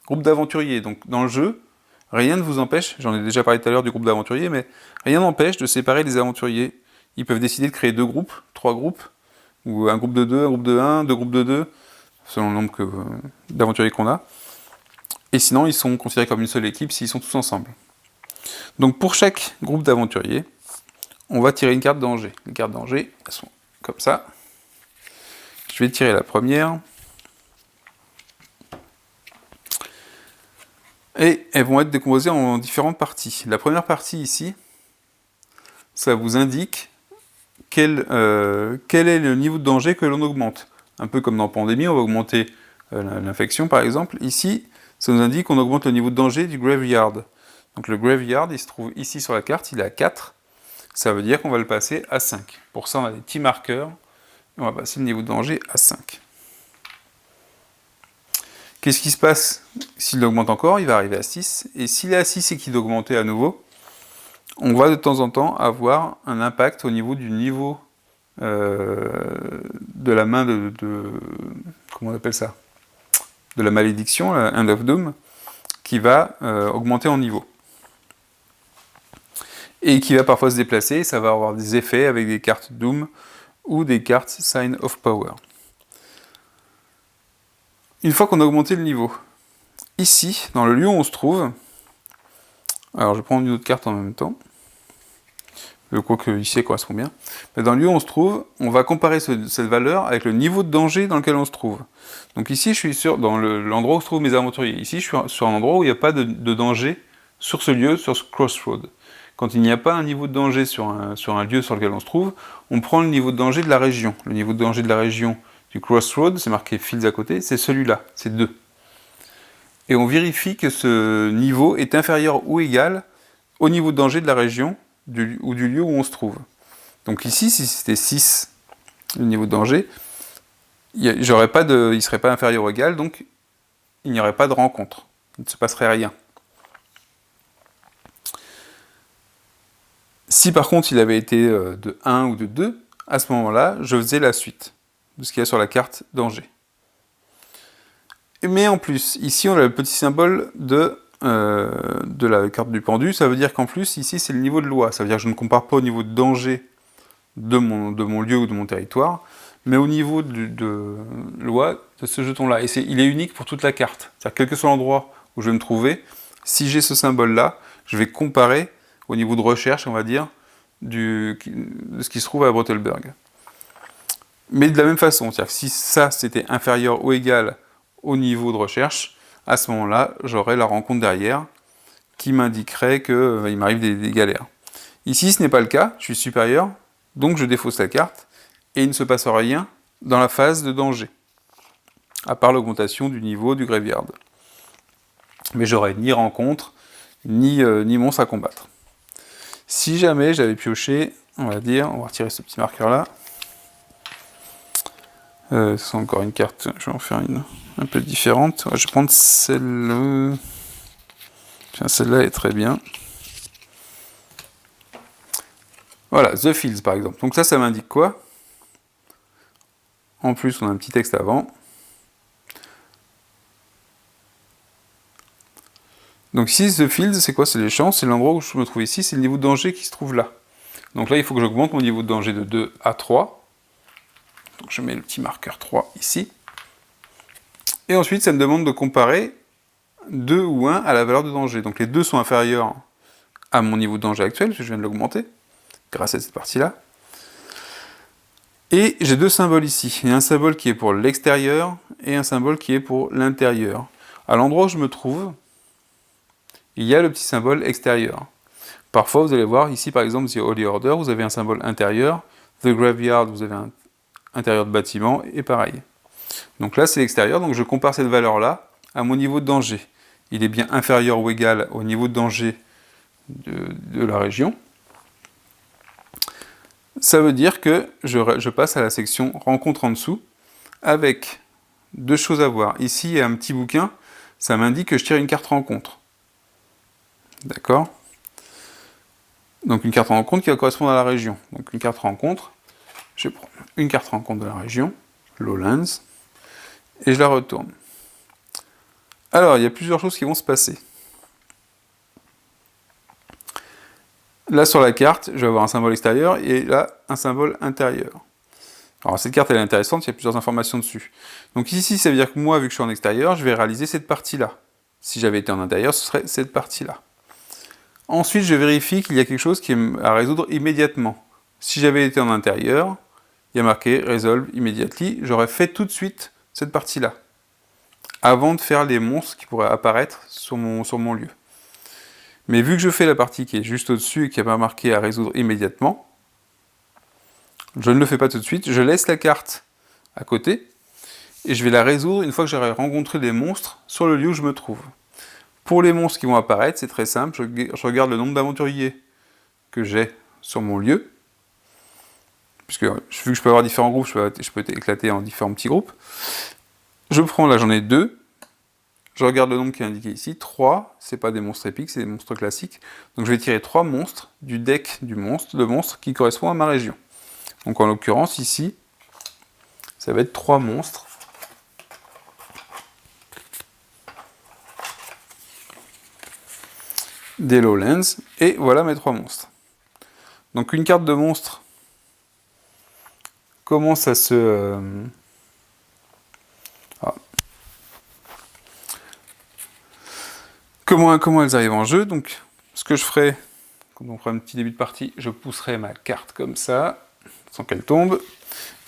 groupe d'aventuriers. Donc dans le jeu, rien ne vous empêche, j'en ai déjà parlé tout à l'heure du groupe d'aventuriers, mais rien n'empêche de séparer les aventuriers. Ils peuvent décider de créer 2 groupes, 3 groupes, ou un groupe de 2, un groupe de 1, 2 groupes de 2, selon le nombre d'aventuriers qu'on a. Et sinon, ils sont considérés comme une seule équipe s'ils sont tous ensemble. Donc pour chaque groupe d'aventuriers, on va tirer une carte danger. Les cartes danger, elles sont comme ça. Je vais tirer la première. Et elles vont être décomposées en différentes parties. La première partie ici, ça vous indique quel est le niveau de danger que l'on augmente. Un peu comme dans Pandémie, on va augmenter l'infection par exemple. Ici, ça nous indique qu'on augmente le niveau de danger du Graveyard. Donc le Graveyard, il se trouve ici sur la carte, il est à 4. Ça veut dire qu'on va le passer à 5. Pour ça, on a des petits marqueurs. Et on va passer le niveau de danger à 5. Qu'est-ce qui se passe s'il augmente encore ? Il va arriver à 6. Et s'il est à 6 et qu'il augmente à nouveau, on va de temps en temps avoir un impact au niveau du niveau de la main comment on appelle ça ? De la malédiction, la Hand of Doom, qui va augmenter en niveau. Et qui va parfois se déplacer, ça va avoir des effets avec des cartes Doom ou des cartes Sign of Power. Une fois qu'on a augmenté le niveau, ici, dans le lieu où on se trouve, alors je prends une autre carte en même temps, je crois que ici elle correspond bien, mais dans le lieu où on se trouve, on va comparer cette valeur avec le niveau de danger dans lequel on se trouve. Donc ici, je suis dans l'endroit où se trouvent mes aventuriers. Ici, je suis sur un endroit où il n'y a pas de danger sur ce lieu, sur ce crossroad. Quand il n'y a pas un niveau de danger sur un lieu sur lequel on se trouve, on prend le niveau de danger de la région. Le niveau de danger de la région du crossroad, c'est marqué Fields à côté, c'est celui-là, c'est 2. Et on vérifie que ce niveau est inférieur ou égal au niveau de danger de la région du lieu où on se trouve. Donc ici, si c'était 6, le niveau de danger, il ne serait pas inférieur ou égal, donc il n'y aurait pas de rencontre. Il ne se passerait rien. Si par contre il avait été de 1 ou de 2, à ce moment-là, je faisais la suite de ce qu'il y a sur la carte danger. Mais en plus, ici on a le petit symbole de la carte du pendu, ça veut dire qu'en plus, ici c'est le niveau de loi. Ça veut dire que je ne compare pas au niveau de danger de mon lieu ou de mon territoire, mais au niveau de loi de ce jeton-là. Et il est unique pour toute la carte. C'est-à-dire quel que soit l'endroit où je vais me trouver, si j'ai ce symbole-là, je vais comparer au niveau de recherche, on va dire, de ce qui se trouve à Brottelburg. Mais de la même façon, c'est-à-dire que si ça c'était inférieur ou égal au niveau de recherche, à ce moment-là, j'aurai la rencontre derrière qui m'indiquerait qu'il m'arrive des galères. Ici, ce n'est pas le cas, je suis supérieur, donc je défausse la carte, et il ne se passe rien dans la phase de danger, à part l'augmentation du niveau du graveyard. Mais j'aurai ni rencontre, ni monstre à combattre. Si jamais j'avais pioché, on va retirer ce petit marqueur-là. C'est encore une carte, je vais en faire une un peu différente. Je vais prendre celle-là. Tiens, celle-là est très bien. Voilà, The Fields par exemple. Donc ça m'indique quoi? En plus, on a un petit texte avant. Donc ici, The Fields, c'est quoi? C'est les champs, c'est l'endroit où je me trouve ici, c'est le niveau de danger qui se trouve là. Donc là, il faut que j'augmente mon niveau de danger de 2 à 3. Donc je mets le petit marqueur 3 ici. Et ensuite, ça me demande de comparer 2 ou 1 à la valeur de danger. Donc les deux sont inférieurs à mon niveau de danger actuel, parce que je viens de l'augmenter, grâce à cette partie-là. Et j'ai deux symboles ici. Il y a un symbole qui est pour l'extérieur et un symbole qui est pour l'intérieur. À l'endroit où je me trouve, il y a le petit symbole extérieur. Parfois, vous allez voir, ici par exemple, The Holy Order, vous avez un symbole intérieur. The Graveyard, vous avez un intérieur de bâtiment, et pareil. Donc là, c'est l'extérieur, donc je compare cette valeur-là à mon niveau de danger. Il est bien inférieur ou égal au niveau de danger de la région. Ça veut dire que je passe à la section rencontre en dessous, avec deux choses à voir. Ici, il y a un petit bouquin, ça m'indique que je tire une carte rencontre. D'accord? Donc une carte rencontre qui va correspondre à la région. Donc une carte rencontre, je prends une carte rencontre de la région, Lowlands, et je la retourne. Alors, il y a plusieurs choses qui vont se passer. Là, sur la carte, je vais avoir un symbole extérieur, et là, un symbole intérieur. Alors, cette carte, elle est intéressante, il y a plusieurs informations dessus. Donc ici, ça veut dire que moi, vu que je suis en extérieur, je vais réaliser cette partie-là. Si j'avais été en intérieur, ce serait cette partie-là. Ensuite, je vérifie qu'il y a quelque chose qui est à résoudre immédiatement. Si j'avais été en intérieur, il y a marqué « Resolve immediately », j'aurais fait tout de suite cette partie-là, avant de faire les monstres qui pourraient apparaître sur mon lieu. Mais vu que je fais la partie qui est juste au-dessus et qui n'est pas marquée à résoudre immédiatement, je ne le fais pas tout de suite, je laisse la carte à côté, et je vais la résoudre une fois que j'aurai rencontré les monstres sur le lieu où je me trouve. Pour les monstres qui vont apparaître, c'est très simple, je regarde le nombre d'aventuriers que j'ai sur mon lieu, puisque vu que je peux avoir différents groupes, je peux éclater en différents petits groupes. Je prends, là j'en ai 2, je regarde le nombre qui est indiqué ici, 3, c'est pas des monstres épiques, c'est des monstres classiques, donc je vais tirer 3 monstres du deck de monstres qui correspond à ma région. Donc en l'occurrence ici, ça va être 3 monstres. Des Lowlands, et voilà mes 3 monstres. Donc une carte de monstre commence à se... Comment elles arrivent en jeu? Donc ce que je ferai, quand on fera un petit début de partie, je pousserai ma carte comme ça, sans qu'elle tombe,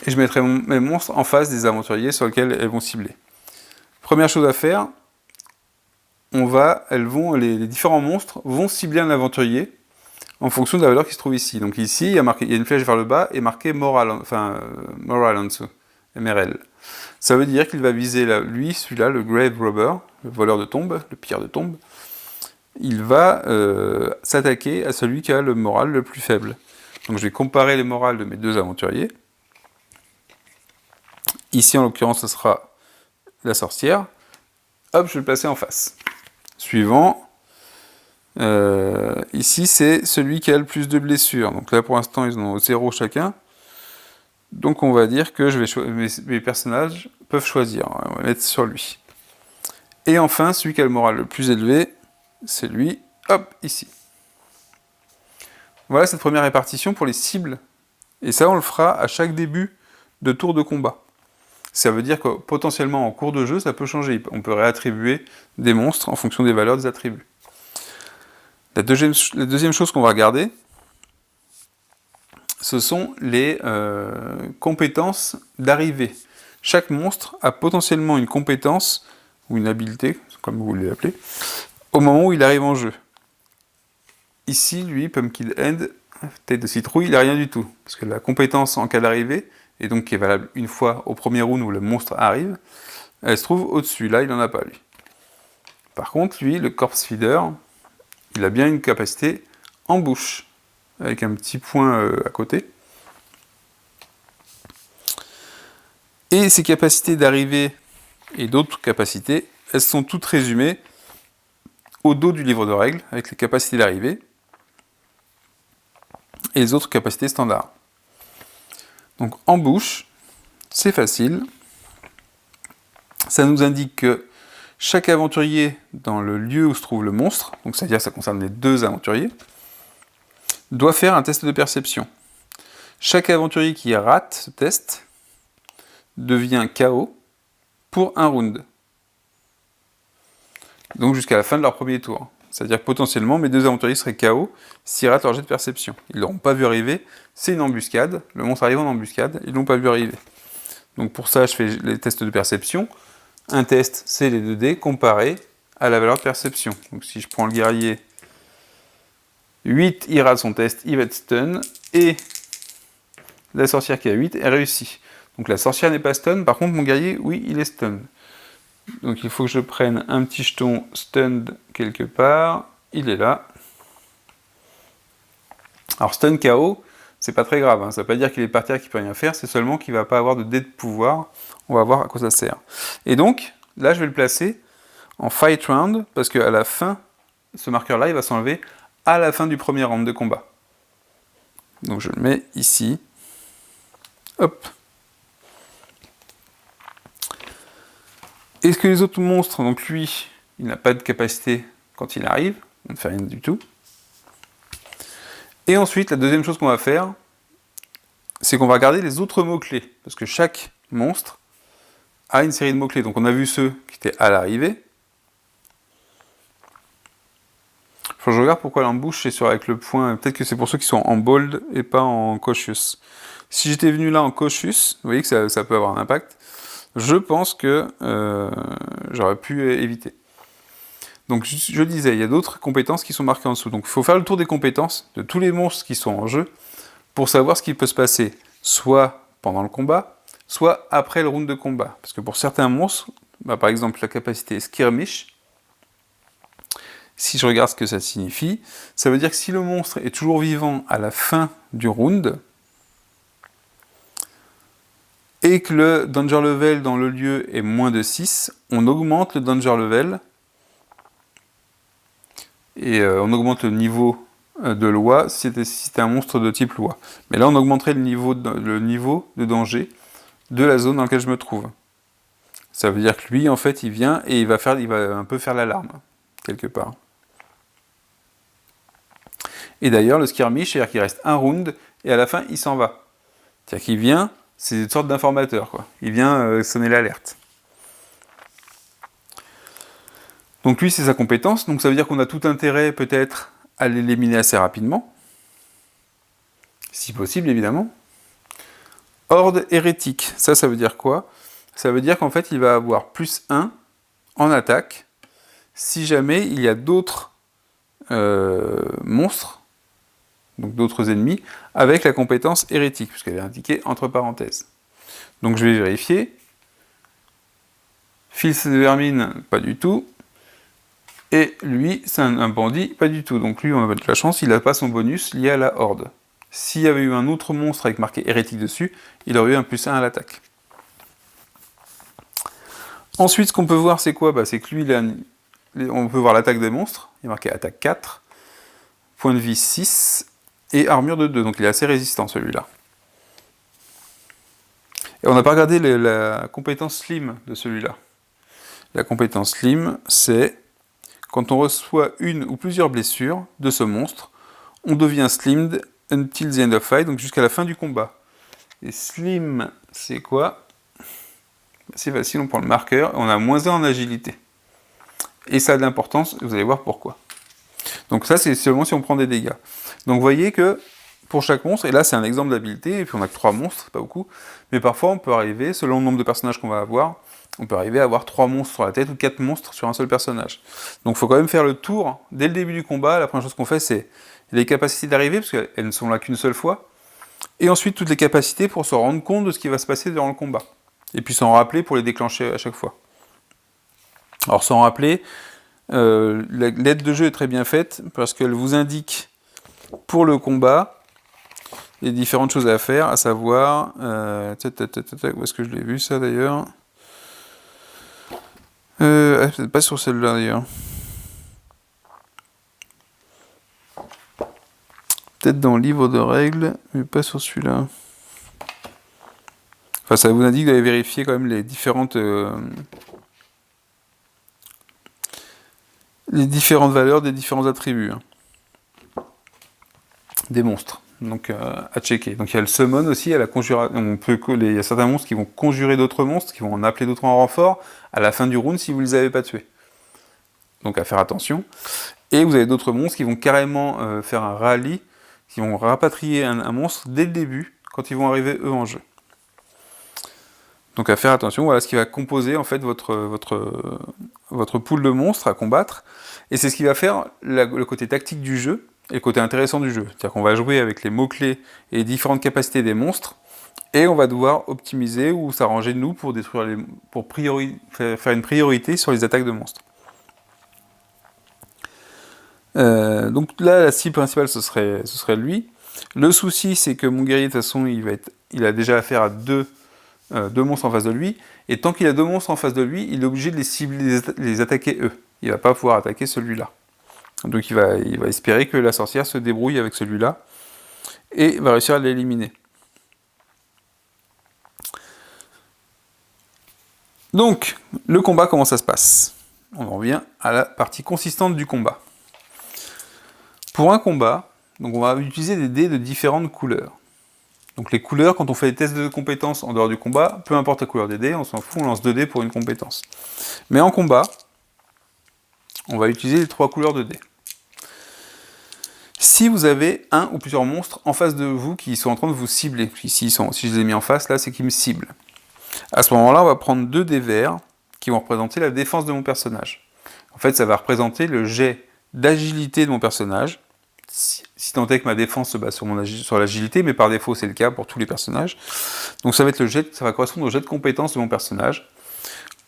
et je mettrai mes monstres en face des aventuriers sur lesquels elles vont cibler. Première chose à faire, les différents monstres vont cibler un aventurier en fonction de la valeur qui se trouve ici. Donc ici, il y a une flèche vers le bas et marqué Moral en dessous, MRL. Ça veut dire qu'il va viser celui-là, le Grave Robber, le voleur de tombe, le pilleur de tombe, il va s'attaquer à celui qui a le moral le plus faible. Donc je vais comparer les morales de mes deux aventuriers. Ici, en l'occurrence, ce sera la sorcière. Hop, je vais le placer en face. Suivant. Ici, c'est celui qui a le plus de blessures. Donc là, pour l'instant, ils en ont 0 chacun. Donc on va dire que mes personnages peuvent choisir. On va mettre sur lui. Et enfin, celui qui a le moral le plus élevé, c'est lui. Hop, ici. Voilà cette première répartition pour les cibles. Et ça, on le fera à chaque début de tour de combat. Ça veut dire que potentiellement en cours de jeu, ça peut changer. On peut réattribuer des monstres en fonction des valeurs des attributs. La deuxième chose qu'on va regarder, ce sont les compétences d'arrivée. Chaque monstre a potentiellement une compétence, ou une habileté, comme vous voulez l'appeler, au moment où il arrive en jeu. Ici, lui, Pumpkin Head, tête de citrouille, il n'a rien du tout. Parce que la compétence en cas d'arrivée, et donc qui est valable une fois au premier round où le monstre arrive, elle se trouve au-dessus. Là, il n'en a pas, lui. Par contre, lui, le Corpse Feeder, il a bien une capacité en bouche, avec un petit point à côté. Et ces capacités d'arrivée et d'autres capacités, elles sont toutes résumées au dos du livre de règles, avec les capacités d'arrivée et les autres capacités standards. Donc en bouche, c'est facile. Ça nous indique que chaque aventurier dans le lieu où se trouve le monstre, donc c'est-à-dire que ça concerne les deux aventuriers, doit faire un test de perception. Chaque aventurier qui rate ce test devient KO pour un round. Donc jusqu'à la fin de leur premier tour. C'est-à-dire que potentiellement, mes deux aventuriers seraient KO s'ils ratent leur jet de perception. Ils ne l'auront pas vu arriver, c'est une embuscade, le monstre arrive en embuscade, ils ne l'ont pas vu arriver. Donc pour ça, je fais les tests de perception. Un test, c'est les 2 dés comparés à la valeur de perception. Donc si je prends le guerrier, 8, il rate son test, il va être stun, et la sorcière qui a 8, elle réussit. Donc la sorcière n'est pas stun, par contre mon guerrier, oui, il est stun. Donc il faut que je prenne un petit jeton stunned quelque part, il est là. Alors stun KO, c'est pas très grave, hein. Ça veut pas dire qu'il est par terre, qu'il peut rien faire, c'est seulement qu'il va pas avoir de dé de pouvoir. On va voir à quoi ça sert. Et donc, là je vais le placer en fight round, parce qu'à la fin, ce marqueur-là, il va s'enlever à la fin du premier round de combat. Donc je le mets ici. Hop. Est-ce que les autres monstres, donc lui, il n'a pas de capacité quand il arrive, on ne fait rien du tout. Et ensuite, la deuxième chose qu'on va faire, c'est qu'on va regarder les autres mots-clés, parce que chaque monstre a une série de mots-clés. Donc on a vu ceux qui étaient à l'arrivée. Faut que je regarde pourquoi l'embouche est avec le point. Peut-être que c'est pour ceux qui sont en bold et pas en cautious. Si j'étais venu là en cautious, vous voyez que ça peut avoir un impact. Je pense que j'aurais pu éviter. Donc je disais, il y a d'autres compétences qui sont marquées en dessous. Donc il faut faire le tour des compétences de tous les monstres qui sont en jeu pour savoir ce qui peut se passer, soit pendant le combat, soit après le round de combat. Parce que pour certains monstres, par exemple la capacité Skirmish, si je regarde ce que ça signifie, ça veut dire que si le monstre est toujours vivant à la fin du round, et que le danger level dans le lieu est moins de 6, on augmente le danger level, et on augmente le niveau de loi si c'était un monstre de type loi. Mais là, on augmenterait le niveau de danger de la zone dans laquelle je me trouve. Ça veut dire que lui, en fait, il vient et il va un peu faire l'alarme, quelque part. Et d'ailleurs, le skirmish, c'est-à-dire qu'il reste un round, et à la fin, il s'en va. C'est-à-dire qu'il vient, c'est une sorte d'informateur, quoi. Il vient sonner l'alerte. Donc lui, c'est sa compétence, donc ça veut dire qu'on a tout intérêt, peut-être, à l'éliminer assez rapidement. Si possible, évidemment. Horde hérétique, ça veut dire quoi? Ça veut dire qu'en fait, il va avoir plus 1 en attaque, si jamais il y a d'autres monstres, donc d'autres ennemis, avec la compétence hérétique, puisqu'elle est indiquée entre parenthèses. Donc je vais vérifier. Fils de vermine, pas du tout. Et lui, c'est un bandit, pas du tout. Donc lui, on a de la chance, il n'a pas son bonus lié à la horde. S'il y avait eu un autre monstre avec marqué hérétique dessus, il aurait eu un +1 à l'attaque. Ensuite, ce qu'on peut voir, c'est quoi? C'est que lui, on peut voir l'attaque des monstres. Il est marqué attaque 4, point de vie 6, et armure de 2. Donc il est assez résistant, celui-là. Et on n'a pas regardé la compétence Slim de celui-là. La compétence Slim, c'est quand on reçoit une ou plusieurs blessures de ce monstre, on devient slimmed until the end of fight, donc jusqu'à la fin du combat. Et slim, c'est quoi? C'est facile, on prend le marqueur, on a -1 en agilité. Et ça a de l'importance, vous allez voir pourquoi. Donc ça, c'est seulement si on prend des dégâts. Donc vous voyez que pour chaque monstre, et là c'est un exemple d'habilité, et puis on a que 3 monstres, c'est pas beaucoup, mais parfois on peut arriver, selon le nombre de personnages qu'on va avoir, on peut arriver à avoir 3 monstres sur la tête ou 4 monstres sur un seul personnage. Donc il faut quand même faire le tour, dès le début du combat, la première chose qu'on fait c'est les capacités d'arrivée, parce qu'elles ne sont là qu'une seule fois, et ensuite toutes les capacités pour se rendre compte de ce qui va se passer durant le combat. Et puis s'en rappeler pour les déclencher à chaque fois. Alors s'en rappeler, l'aide de jeu est très bien faite, parce qu'elle vous indique pour le combat les différentes choses à faire, à savoir... où est-ce que je l'ai vu ça d'ailleurs? Peut-être pas sur celle-là d'ailleurs. Peut-être dans le livre de règles, mais pas sur celui-là. Enfin, ça vous indique d'aller vérifier quand même les différentes valeurs des différents attributs des monstres. Donc à checker. Donc il y a le summon aussi, il y a la conjuration. Il y a certains monstres qui vont conjurer d'autres monstres, qui vont en appeler d'autres en renfort à la fin du round si vous ne les avez pas tués. Donc à faire attention. Et vous avez d'autres monstres qui vont carrément faire un rallye, qui vont rapatrier un monstre dès le début, quand ils vont arriver eux en jeu. Donc à faire attention, voilà ce qui va composer en fait votre pool de monstres à combattre. Et c'est ce qui va faire le côté tactique du jeu, et le côté intéressant du jeu. C'est-à-dire qu'on va jouer avec les mots-clés et les différentes capacités des monstres, et on va devoir optimiser ou s'arranger nous pour détruire faire une priorité sur les attaques de monstres. Donc là, la cible principale, ce serait lui. Le souci, c'est que mon guerrier, de toute façon, il a déjà affaire à deux monstres en face de lui, et tant qu'il a 2 monstres en face de lui, il est obligé de les cibler, les attaquer eux. Il va pas pouvoir attaquer celui-là. Donc il va espérer que la sorcière se débrouille avec celui-là, et va réussir à l'éliminer. Donc, le combat, comment ça se passe? On en revient à la partie consistante du combat. Pour un combat, donc on va utiliser des dés de différentes couleurs. Donc les couleurs, quand on fait des tests de compétences en dehors du combat, peu importe la couleur des dés, on s'en fout, on lance 2 dés pour une compétence. Mais en combat, on va utiliser les 3 couleurs de dés. Si vous avez un ou plusieurs monstres en face de vous qui sont en train de vous cibler, si je les ai mis en face, là c'est qu'ils me ciblent. À ce moment-là, on va prendre 2 dés verts qui vont représenter la défense de mon personnage. En fait, ça va représenter le jet d'agilité de mon personnage, si tant est que ma défense se base sur l'agilité, mais par défaut c'est le cas pour tous les personnages. Donc ça va correspondre au jet de compétence de mon personnage,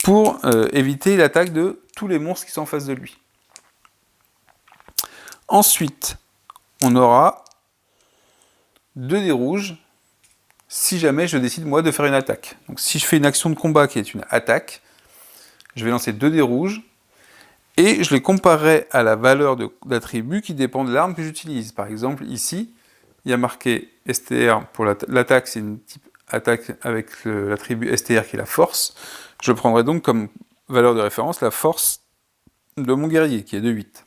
pour éviter l'attaque de tous les monstres qui sont en face de lui. Ensuite, on aura 2 dés rouges, si jamais je décide moi de faire une attaque. Donc si je fais une action de combat qui est une attaque, je vais lancer 2 dés rouges, et je les comparerai à la valeur d'attribut qui dépend de l'arme que j'utilise. Par exemple, ici, il y a marqué STR pour l'attaque, c'est une type attaque avec l'attribut STR qui est la force. Je prendrai donc comme valeur de référence la force de mon guerrier, qui est de 8.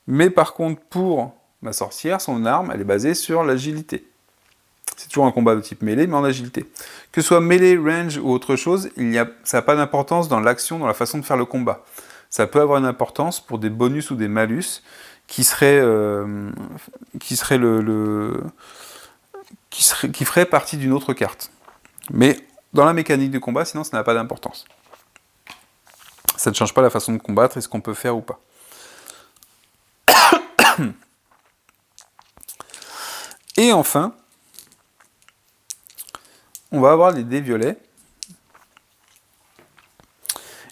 Mais par contre, pour ma sorcière, son arme, elle est basée sur l'agilité. C'est toujours un combat de type mêlée, mais en agilité. Que ce soit mêlée, range ou autre chose, ça n'a pas d'importance dans l'action, dans la façon de faire le combat. Ça peut avoir une importance pour des bonus ou des malus qui feraient partie d'une autre carte. Mais dans la mécanique du combat, sinon ça n'a pas d'importance. Ça ne change pas la façon de combattre et ce qu'on peut faire ou pas. Et enfin, on va avoir les dés violets.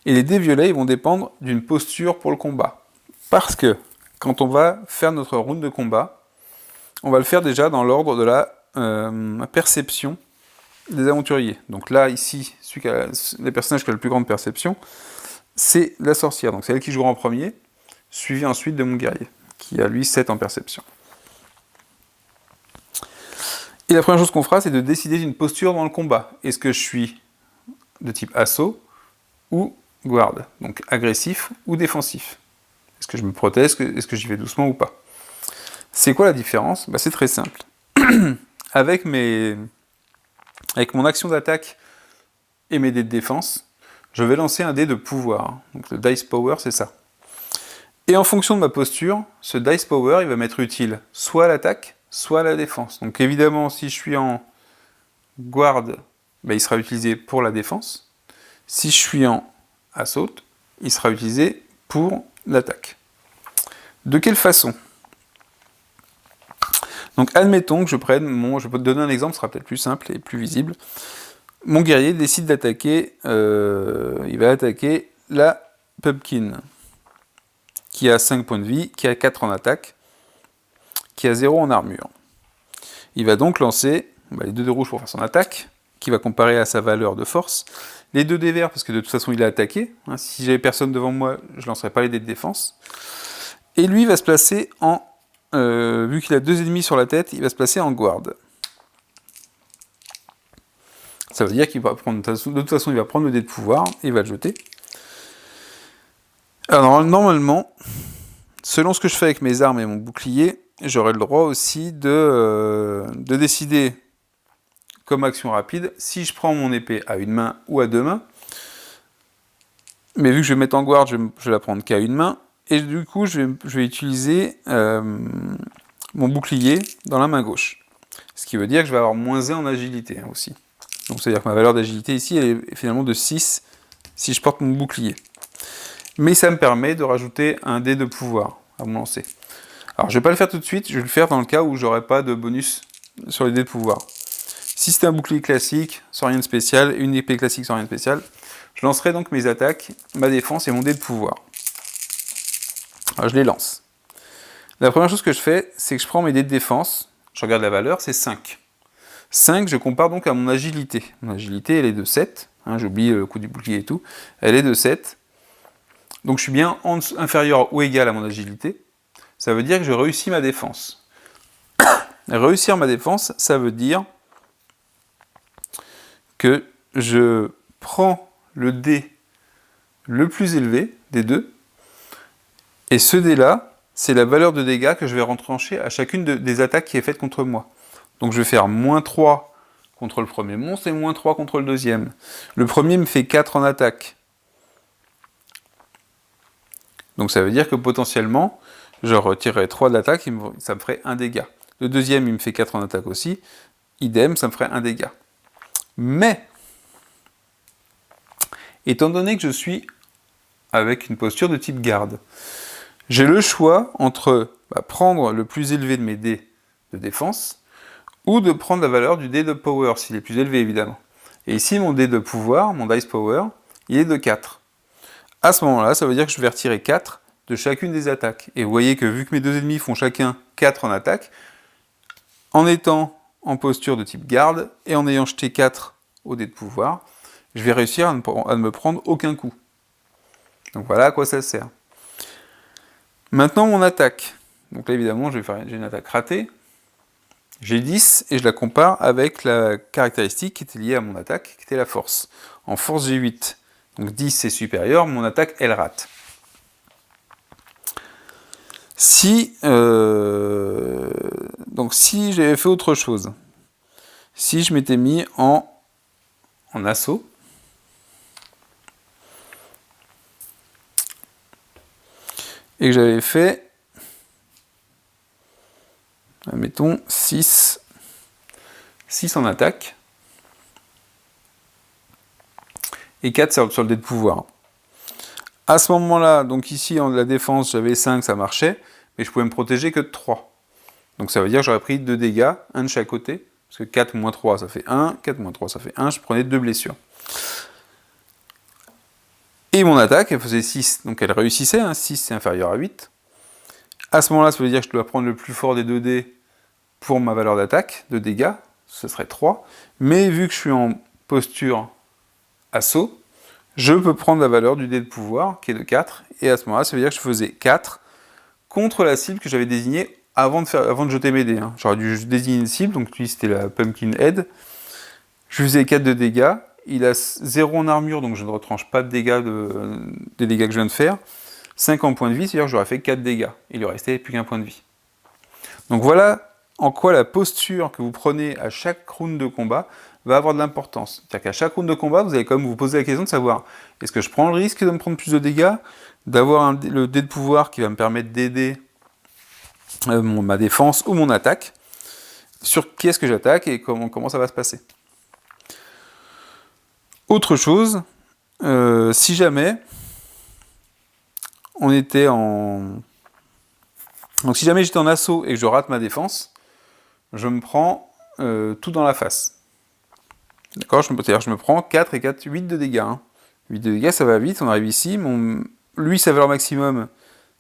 Et les dés violets, ils vont dépendre d'une posture pour le combat. Parce que quand on va faire notre round de combat, on va le faire déjà dans l'ordre de la perception des aventuriers. Donc là, ici, les personnages qui ont la plus grande perception, c'est la sorcière. Donc c'est elle qui jouera en premier, suivi ensuite de mon guerrier, qui a lui 7 en perception. Et la première chose qu'on fera, c'est de décider d'une posture dans le combat. Est-ce que je suis de type assaut ou guard, donc agressif ou défensif? Est-ce que je me protège? Est-ce que j'y vais doucement ou pas? C'est quoi la différence? C'est très simple. Avec mon action d'attaque et mes dés de défense, je vais lancer un dé de pouvoir. Donc le dice power, c'est ça. Et en fonction de ma posture, ce dice power, il va m'être utile soit à l'attaque, soit à la défense. Donc évidemment, si je suis en guard, il sera utilisé pour la défense. Si je suis en assaut, il sera utilisé pour l'attaque. De quelle façon? Donc admettons que je prenne je peux te donner un exemple, ce sera peut-être plus simple et plus visible. Mon guerrier décide d'attaquer, il va attaquer la pumpkin, qui a 5 points de vie, qui a 4 en attaque, qui a 0 en armure. Il va donc lancer les 2 dés rouges pour faire son attaque, qui va comparer à sa valeur de force, les 2 dés verts, parce que de toute façon il a attaqué, si j'avais personne devant moi, je ne lancerais pas les dés de défense, et lui va se placer en, vu qu'il a 2 ennemis sur la tête, il va se placer en guard. Ça veut dire qu'il va prendre, de toute façon il va prendre le dé de pouvoir, et il va le jeter. Alors normalement, selon ce que je fais avec mes armes et mon bouclier, j'aurai le droit aussi de décider, comme action rapide, si je prends mon épée à une main ou à 2 mains. Mais vu que je vais mettre en guard, je vais la prendre qu'à une main. Et du coup, je vais utiliser mon bouclier dans la main gauche. Ce qui veut dire que je vais avoir moins 1 en agilité aussi. Donc c'est-à-dire que ma valeur d'agilité ici, elle est finalement de 6 si je porte mon bouclier. Mais ça me permet de rajouter un dé de pouvoir à mon lancer. Alors je ne vais pas le faire tout de suite, je vais le faire dans le cas où j'aurai pas de bonus sur les dés de pouvoir. Si c'était un bouclier classique, sans rien de spécial, une épée classique sans rien de spécial, je lancerai donc mes attaques, ma défense et mon dé de pouvoir. Alors je les lance. La première chose que je fais, c'est que je prends mes dés de défense, je regarde la valeur, c'est 5. 5, je compare donc à mon agilité. Mon agilité, elle est de 7, j'oublie le coup du bouclier et tout, elle est de 7. Donc je suis bien inférieur ou égal à mon agilité. Ça veut dire que je réussis ma défense. Réussir ma défense, ça veut dire que je prends le dé le plus élevé des deux, et ce dé-là, c'est la valeur de dégâts que je vais retrancher à chacune des attaques qui est faite contre moi. Donc je vais faire moins 3 contre le premier monstre et moins 3 contre le deuxième. Le premier me fait 4 en attaque. Donc ça veut dire que potentiellement, je retirerai 3 de l'attaque, ça me ferait 1 dégât. Le deuxième, il me fait 4 en attaque aussi. Idem, ça me ferait 1 dégât. Mais, étant donné que je suis avec une posture de type garde, j'ai le choix entre prendre le plus élevé de mes dés de défense ou de prendre la valeur du dé de power, s'il est plus élevé évidemment. Et ici, mon dé de pouvoir, mon dice power, il est de 4. À ce moment-là, ça veut dire que je vais retirer 4 de chacune des attaques. Et vous voyez que vu que mes deux ennemis font chacun 4 en attaque, en étant en posture de type garde et en ayant jeté 4 au dé de pouvoir, je vais réussir à ne me prendre aucun coup. Donc voilà à quoi ça sert. Maintenant mon attaque. Donc là évidemment j'ai une attaque ratée. J'ai 10 et je la compare avec la caractéristique qui était liée à mon attaque, qui était la force. En force j'ai 8. Donc 10 c'est supérieur, mon attaque elle rate. Donc si j'avais fait autre chose, si je m'étais mis en assaut, et que j'avais fait, admettons, 6 en attaque, et 4 sur le dé de pouvoir. À ce moment-là, donc ici en la défense, j'avais 5, ça marchait, mais je pouvais me protéger que de 3. Donc ça veut dire que j'aurais pris 2 dégâts, un de chaque côté, parce que 4 moins 3 ça fait 1, 4 moins 3 ça fait 1, je prenais 2 blessures. Et mon attaque, elle faisait 6, donc elle réussissait, 6 c'est inférieur à 8, À ce moment-là, ça veut dire que je dois prendre le plus fort des 2 dés pour ma valeur d'attaque, de dégâts, ce serait 3. Mais vu que je suis en posture assaut, je peux prendre la valeur du dé de pouvoir, qui est de 4, et à ce moment-là, ça veut dire que je faisais 4 contre la cible que j'avais désignée avant de jeter mes dés. Hein. J'aurais dû désigner une cible, donc lui c'était la Pumpkinhead. Je faisais 4 de dégâts, il a 0 en armure, donc je ne retranche pas de dégâts des dégâts que je viens de faire. 5 en points de vie, c'est-à-dire que j'aurais fait 4 dégâts. Il lui restait plus qu'un point de vie. Donc voilà en quoi la posture que vous prenez à chaque round de combat va avoir de l'importance. C'est-à-dire qu'à chaque round de combat, vous allez quand même vous poser la question de savoir est-ce que je prends le risque de me prendre plus de dégâts, d'avoir le dé de pouvoir qui va me permettre d'aider ma défense ou mon attaque, sur qui est-ce que j'attaque et comment ça va se passer. Autre chose, si jamais on était en... Donc si jamais j'étais en assaut et que je rate ma défense, je me prends tout dans la face. D'accord, c'est-à-dire je me prends 4 et 4, 8 de dégâts. Hein. 8 de dégâts, ça va vite, on arrive ici. Lui, sa valeur maximum,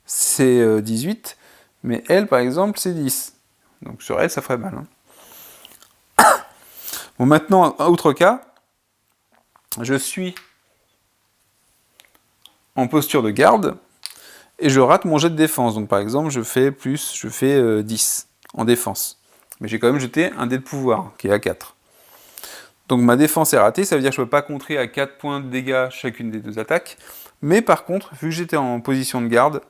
c'est 18, mais elle, par exemple, c'est 10. Donc sur elle, ça ferait mal. Hein. Bon, maintenant, autre cas, je suis en posture de garde, et je rate mon jet de défense. Donc par exemple, je fais 10 en défense. Mais j'ai quand même jeté un dé de pouvoir, qui est à 4. Donc ma défense est ratée, ça veut dire que je ne peux pas contrer à 4 points de dégâts chacune des 2 attaques. Mais par contre, vu que j'étais en position de garde,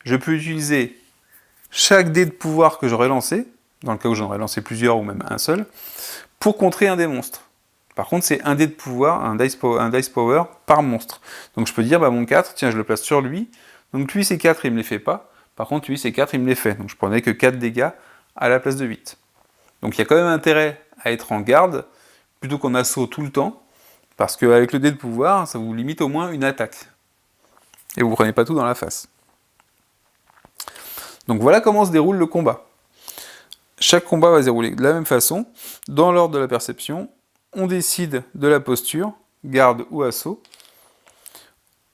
je peux utiliser chaque dé de pouvoir que j'aurais lancé, dans le cas où j'en aurais lancé plusieurs ou même un seul, pour contrer un des monstres. Par contre, c'est un dé de pouvoir, un dice power par monstre. Donc je peux dire, mon 4, tiens, je le place sur lui. Donc lui, c'est 4, il ne me les fait pas. Par contre, lui, c'est 4, il me les fait. Donc je prenais que 4 dégâts à la place de 8. Donc il y a quand même intérêt à être en garde, plutôt qu'en assaut tout le temps, parce qu'avec le dé de pouvoir, ça vous limite au moins une attaque. Et vous ne prenez pas tout dans la face. Donc voilà comment se déroule le combat. Chaque combat va se dérouler de la même façon. Dans l'ordre de la perception, on décide de la posture, garde ou assaut.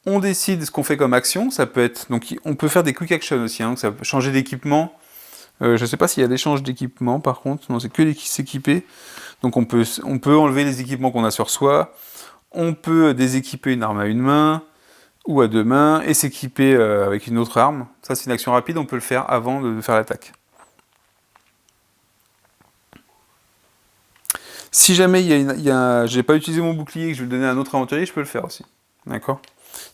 On décide ce qu'on fait comme action, ça peut être... Donc on peut faire des quick action aussi, hein, ça peut changer d'équipement. Je ne sais pas s'il y a d'échange d'équipement par contre, non, c'est que s'équiper. Donc on peut enlever les équipements qu'on a sur soi, on peut déséquiper une arme à une main, ou à 2 mains, et s'équiper avec une autre arme. Ça c'est une action rapide, on peut le faire avant de faire l'attaque. Si jamais j'ai pas utilisé mon bouclier et que je vais le donner à un autre aventurier, je peux le faire aussi. D'accord ?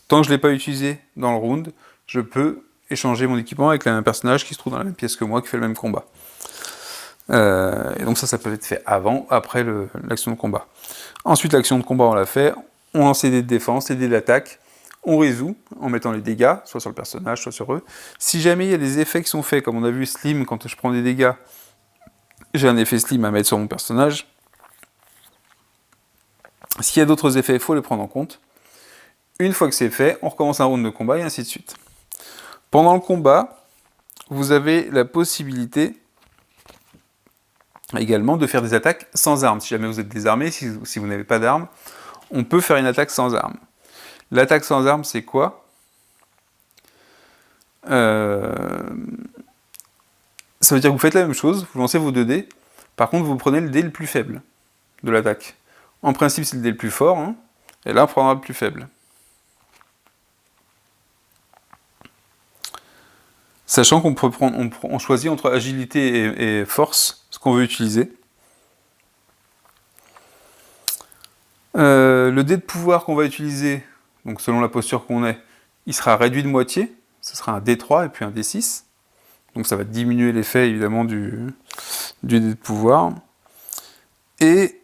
Tant que je ne l'ai pas utilisé dans le round, je peux échanger mon équipement avec un personnage qui se trouve dans la même pièce que moi, qui fait le même combat. Et donc ça peut être fait avant, après l'action de combat. Ensuite, l'action de combat, on l'a fait. On lance les dés de défense, les dés d'attaque. On résout en mettant les dégâts, soit sur le personnage, soit sur eux. Si jamais il y a des effets qui sont faits, comme on a vu Slim, quand je prends des dégâts, j'ai un effet Slim à mettre sur mon personnage. S'il y a d'autres effets, il faut les prendre en compte. Une fois que c'est fait, on recommence un round de combat et ainsi de suite. Pendant le combat, vous avez la possibilité également de faire des attaques sans armes. Si jamais vous êtes désarmé, si vous n'avez pas d'armes, on peut faire une attaque sans armes. L'attaque sans armes, c'est quoi ? Ça veut dire que vous faites la même chose, vous lancez vos 2 dés, par contre vous prenez le dé le plus faible de l'attaque. En principe c'est le dé le plus fort, hein, et là on prendra le plus faible. Sachant qu'on peut on choisit entre agilité et force ce qu'on veut utiliser. Le dé de pouvoir qu'on va utiliser, donc selon la posture qu'on est, il sera réduit de moitié. Ce sera un D3 et puis un D6. Donc ça va diminuer l'effet évidemment du dé de pouvoir. Et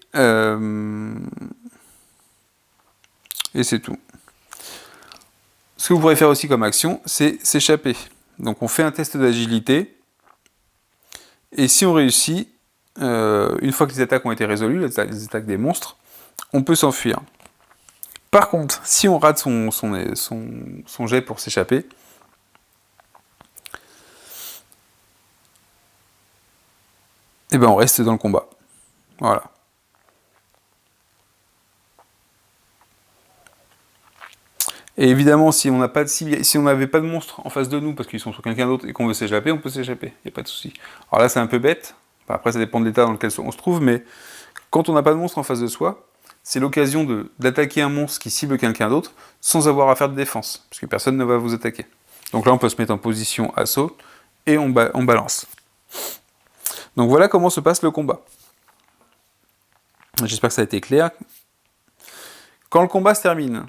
c'est tout. Ce que vous pourrez faire aussi comme action, c'est s'échapper. Donc on fait un test d'agilité. Et si on réussit, une fois que les attaques ont été résolues, les attaques des monstres, on peut s'enfuir. Par contre, si on rate son jet pour s'échapper, et ben on reste dans le combat. Voilà. Et évidemment, si on n'avait pas de monstre en face de nous, parce qu'ils sont sur quelqu'un d'autre et qu'on veut s'échapper, on peut s'échapper, il n'y a pas de souci. Alors là, c'est un peu bête, enfin, après ça dépend de l'état dans lequel on se trouve, mais quand on n'a pas de monstre en face de soi, c'est l'occasion d'attaquer un monstre qui cible quelqu'un d'autre sans avoir à faire de défense, puisque personne ne va vous attaquer. Donc là, on peut se mettre en position assaut et on balance. Donc voilà comment se passe le combat. J'espère que ça a été clair. Quand le combat se termine,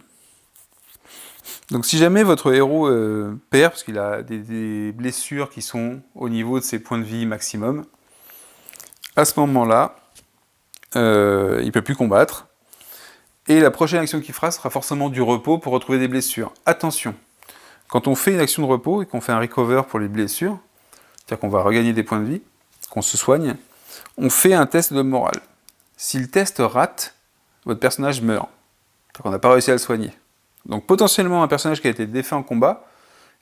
donc si jamais votre héros perd, parce qu'il a des blessures qui sont au niveau de ses points de vie maximum, à ce moment-là, il ne peut plus combattre. Et la prochaine action qu'il fera sera forcément du repos pour retrouver des blessures. Attention, quand on fait une action de repos et qu'on fait un recover pour les blessures, c'est-à-dire qu'on va regagner des points de vie, qu'on se soigne, on fait un test de morale. Si le test rate, votre personnage meurt. Donc on n'a pas réussi à le soigner. Donc potentiellement un personnage qui a été défait en combat,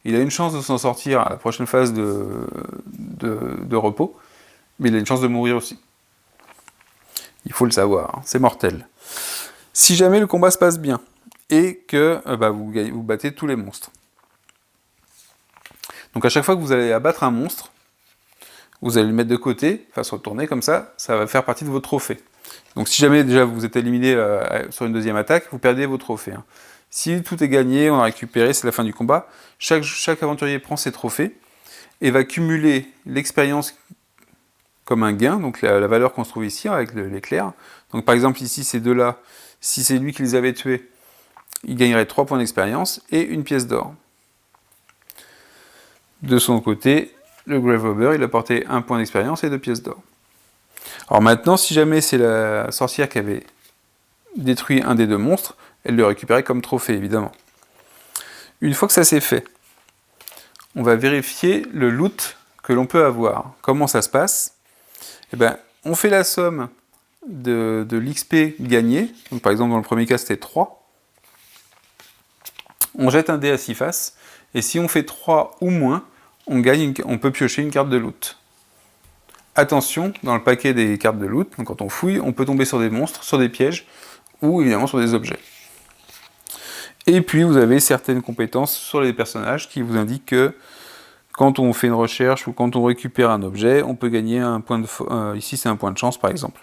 il a une chance de s'en sortir à la prochaine phase de repos, mais il a une chance de mourir aussi. Il faut le savoir, hein, c'est mortel. Si jamais le combat se passe bien, et que vous battez tous les monstres. Donc à chaque fois que vous allez abattre un monstre, vous allez le mettre de côté, face retourner comme ça va faire partie de vos trophées. Donc si jamais déjà vous êtes éliminé sur une deuxième attaque, vous perdez vos trophées. Hein. Si tout est gagné, on a récupéré, c'est la fin du combat, chaque aventurier prend ses trophées et va cumuler l'expérience comme un gain, donc la valeur qu'on se trouve ici avec l'éclair. Donc par exemple ici ces deux-là, si c'est lui qui les avait tués, il gagnerait 3 points d'expérience et une pièce d'or. De son côté, le Grave Robber, il apportait 1 point d'expérience et 2 pièces d'or. Alors maintenant, si jamais c'est la sorcière qui avait détruit un des deux monstres, elle le récupérait comme trophée, évidemment. Une fois que ça c'est fait, on va vérifier le loot que l'on peut avoir. Comment ça se passe ? Eh ben, on fait la somme de l'XP gagné. Donc, par exemple, dans le premier cas, c'était 3. On jette un dé à 6 faces. Et si on fait 3 ou moins, on peut piocher une carte de loot. Attention, dans le paquet des cartes de loot, donc quand on fouille, on peut tomber sur des monstres, sur des pièges, ou évidemment sur des objets. Et puis vous avez certaines compétences sur les personnages qui vous indiquent que quand on fait une recherche ou quand on récupère un objet, on peut gagner un point de... ici c'est un point de chance par exemple.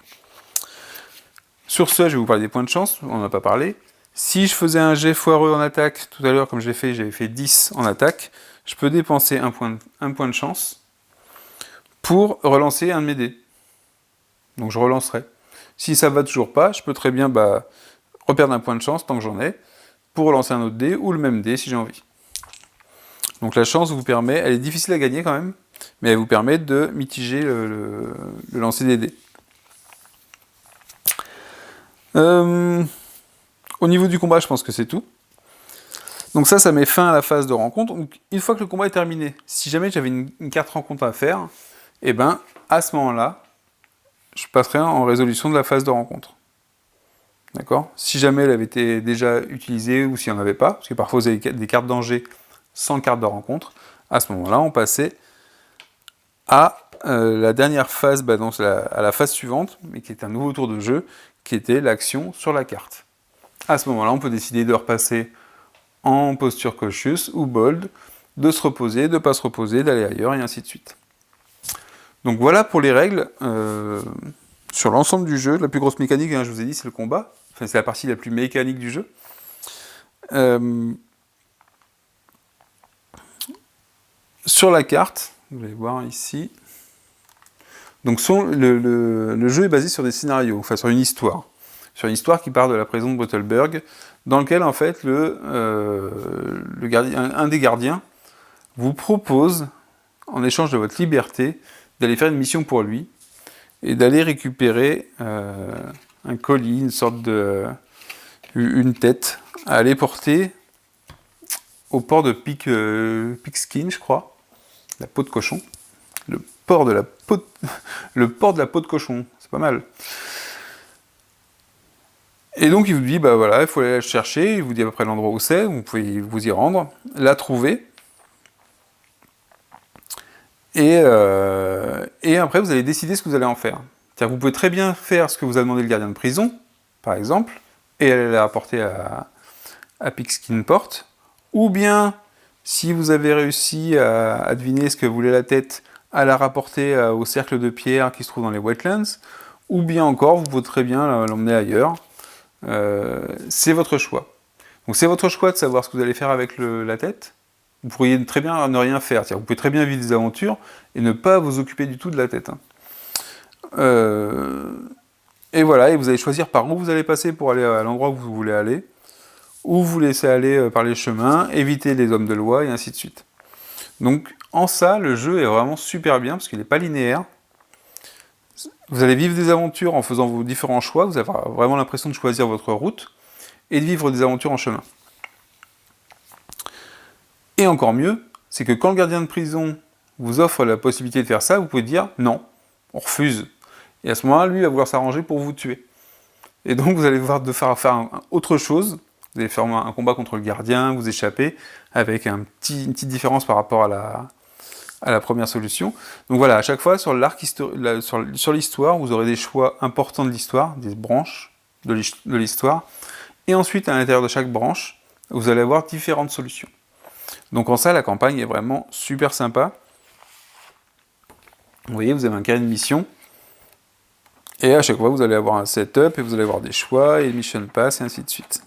Sur ce, je vais vous parler des points de chance, on n'en a pas parlé. Si je faisais un jet foireux en attaque, tout à l'heure comme j'avais fait 10 en attaque, je peux dépenser un point de chance pour relancer un de mes dés. Donc je relancerai. Si ça ne va toujours pas, je peux très bien reperdre un point de chance tant que j'en ai, pour relancer un autre dé, ou le même dé si j'ai envie. Donc la chance vous permet, elle est difficile à gagner quand même, mais elle vous permet de mitiger le lancer des dés. Au niveau du combat, je pense que c'est tout. Donc ça met fin à la phase de rencontre. Donc une fois que le combat est terminé, si jamais j'avais une carte rencontre à faire, et ben à ce moment-là, je passerai en résolution de la phase de rencontre. D'accord ? Si jamais elle avait été déjà utilisée ou s'il n'y en avait pas, parce que parfois vous avez des cartes danger sans carte de rencontre, à ce moment-là, on passait à la dernière phase, à la phase suivante, mais qui est un nouveau tour de jeu, qui était l'action sur la carte. À ce moment-là, on peut décider de repasser en posture cautious ou bold, de se reposer, de ne pas se reposer, d'aller ailleurs, et ainsi de suite. Donc voilà pour les règles sur l'ensemble du jeu. La plus grosse mécanique, je vous ai dit, c'est le combat. Enfin, c'est la partie la plus mécanique du jeu. Sur la carte, vous allez voir ici. Donc le jeu est basé sur des scénarios, enfin sur une histoire. Sur une histoire qui part de la prison de Bottleberg, dans lequel en fait un des gardiens vous propose, en échange de votre liberté, d'aller faire une mission pour lui, et d'aller récupérer un colis, une sorte une tête, à aller porter au port de Pigskin, je crois, la peau de cochon. Le port de la peau de cochon, c'est pas mal. Et donc il vous dit, il faut aller la chercher, il vous dit à peu près l'endroit où c'est, vous pouvez vous y rendre, la trouver, et après vous allez décider ce que vous allez en faire. C'est-à-dire que vous pouvez très bien faire ce que vous a demandé le gardien de prison, par exemple, et aller la rapporter à Pigskin Port, ou bien, si vous avez réussi à deviner ce que voulait la tête, à la rapporter au cercle de pierre qui se trouve dans les wetlands, ou bien encore, vous pouvez très bien l'emmener ailleurs. C'est votre choix. Donc c'est votre choix de savoir ce que vous allez faire avec la tête. Vous pourriez très bien ne rien faire. Vous pouvez très bien vivre des aventures et ne pas vous occuper du tout de la tête. Et voilà, et vous allez choisir par où vous allez passer pour aller à l'endroit où vous voulez aller, ou vous laissez aller par les chemins, éviter les hommes de loi, et ainsi de suite. Donc en ça, le jeu est vraiment super bien, parce qu'il n'est pas linéaire. Vous allez vivre des aventures en faisant vos différents choix, vous avez vraiment l'impression de choisir votre route, et de vivre des aventures en chemin. Et encore mieux, c'est que quand le gardien de prison vous offre la possibilité de faire ça, vous pouvez dire non, on refuse. Et à ce moment-là, lui va vouloir s'arranger pour vous tuer. Et donc vous allez devoir faire autre chose, vous allez faire un combat contre le gardien, vous échapper, avec une petite différence par rapport à la première solution. Donc voilà, à chaque fois, sur l'histoire, vous aurez des choix importants de l'histoire, des branches de l'histoire, et ensuite, à l'intérieur de chaque branche, vous allez avoir différentes solutions. Donc en ça, la campagne est vraiment super sympa. Vous voyez, vous avez un carré de mission, et à chaque fois, vous allez avoir un setup, et vous allez avoir des choix, et mission pass, et ainsi de suite.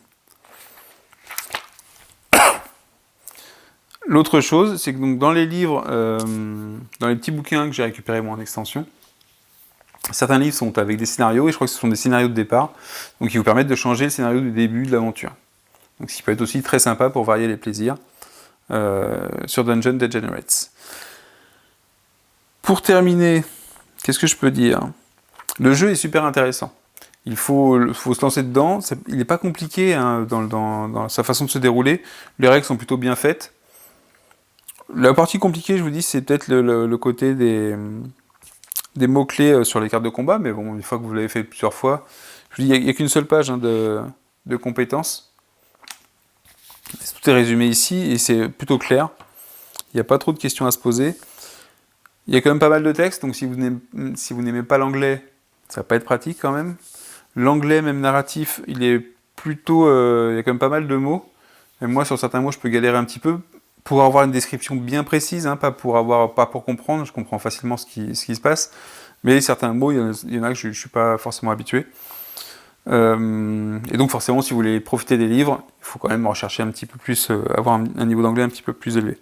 L'autre chose, c'est que donc, dans les livres, dans les petits bouquins que j'ai récupérés moi en extension, certains livres sont avec des scénarios, et je crois que ce sont des scénarios de départ, donc ils vous permettent de changer le scénario du début de l'aventure. Donc ce qui peut être aussi très sympa pour varier les plaisirs sur Dungeon Degenerates. Pour terminer, qu'est-ce que je peux dire ? Le jeu est super intéressant. Il faut se lancer dedans. Il n'est pas compliqué hein, dans sa façon de se dérouler. Les règles sont plutôt bien faites. La partie compliquée, je vous dis, c'est peut-être le côté des mots-clés sur les cartes de combat, mais bon, une fois que vous l'avez fait plusieurs fois, je vous dis, il n'y a qu'une seule page hein, de compétences. Tout est résumé ici, et c'est plutôt clair. Il n'y a pas trop de questions à se poser. Il y a quand même pas mal de textes, donc si vous n'aimez pas l'anglais, ça va pas être pratique quand même. L'anglais, même narratif, il est plutôt... il y a quand même pas mal de mots. Même moi, sur certains mots, je peux galérer un petit peu. Pour avoir une description bien précise, hein, pas pour comprendre, je comprends facilement ce qui se passe, mais certains mots, il y en a que je ne suis pas forcément habitué. Et donc forcément, si vous voulez profiter des livres, il faut quand même rechercher un petit peu plus, avoir un niveau d'anglais un petit peu plus élevé.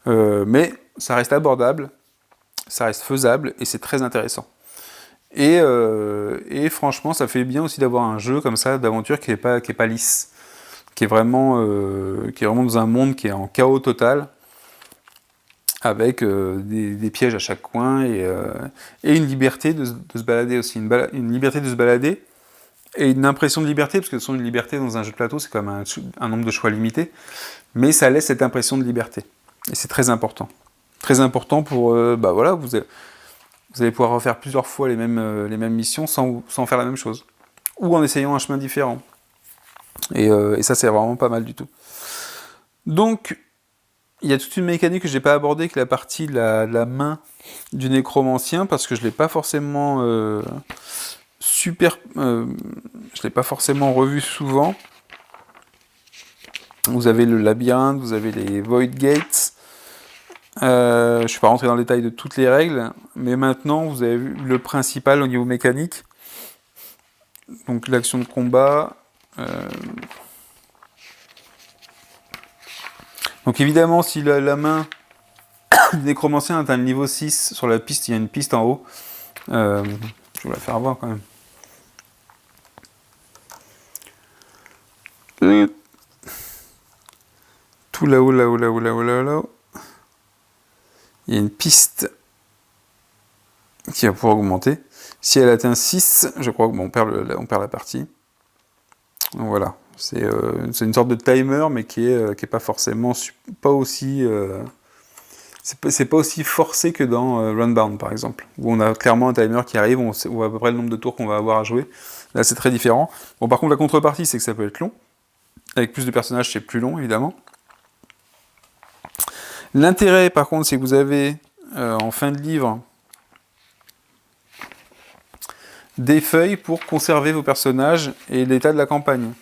Mais ça reste abordable, ça reste faisable, et c'est très intéressant. Et franchement, ça fait bien aussi d'avoir un jeu comme ça, d'aventure, qui est pas lisse. Qui est vraiment dans un monde qui est en chaos total, avec des pièges à chaque coin, et une liberté de se balader aussi, une liberté de se balader, et une impression de liberté, parce que une liberté dans un jeu de plateau, c'est quand même un nombre de choix limité, mais ça laisse cette impression de liberté, et c'est très important. Très important pour, voilà, vous allez pouvoir refaire plusieurs fois les mêmes missions sans faire la même chose, ou en essayant un chemin différent. Et ça, c'est vraiment pas mal du tout. Donc, il y a toute une mécanique que je n'ai pas abordée, qui est la partie de la main du nécromancien, parce que je ne l'ai pas forcément je l'ai pas forcément revu souvent. Vous avez le labyrinthe, vous avez les void gates. Je ne suis pas rentré dans le détail de toutes les règles, mais maintenant, vous avez vu le principal au niveau mécanique. Donc, l'action de combat... Donc évidemment, si la main du nécromancien atteint le niveau 6 sur la piste, il y a une piste en haut. Je vais vous la faire voir quand même. Tout là-haut. Il y a une piste qui va pouvoir augmenter. Si elle atteint 6, je crois qu'on perd la partie. Donc voilà. C'est une sorte de timer, mais qui est pas forcément pas aussi c'est pas aussi forcé que dans Runbound par exemple, où on a clairement un timer qui arrive, on voit à peu près le nombre de tours qu'on va avoir à jouer. Là c'est très différent. Bon, par contre la contrepartie, c'est que ça peut être long. Avec plus de personnages, c'est plus long évidemment. L'intérêt par contre, c'est que vous avez en fin de livre des feuilles pour conserver vos personnages et l'état de la campagne.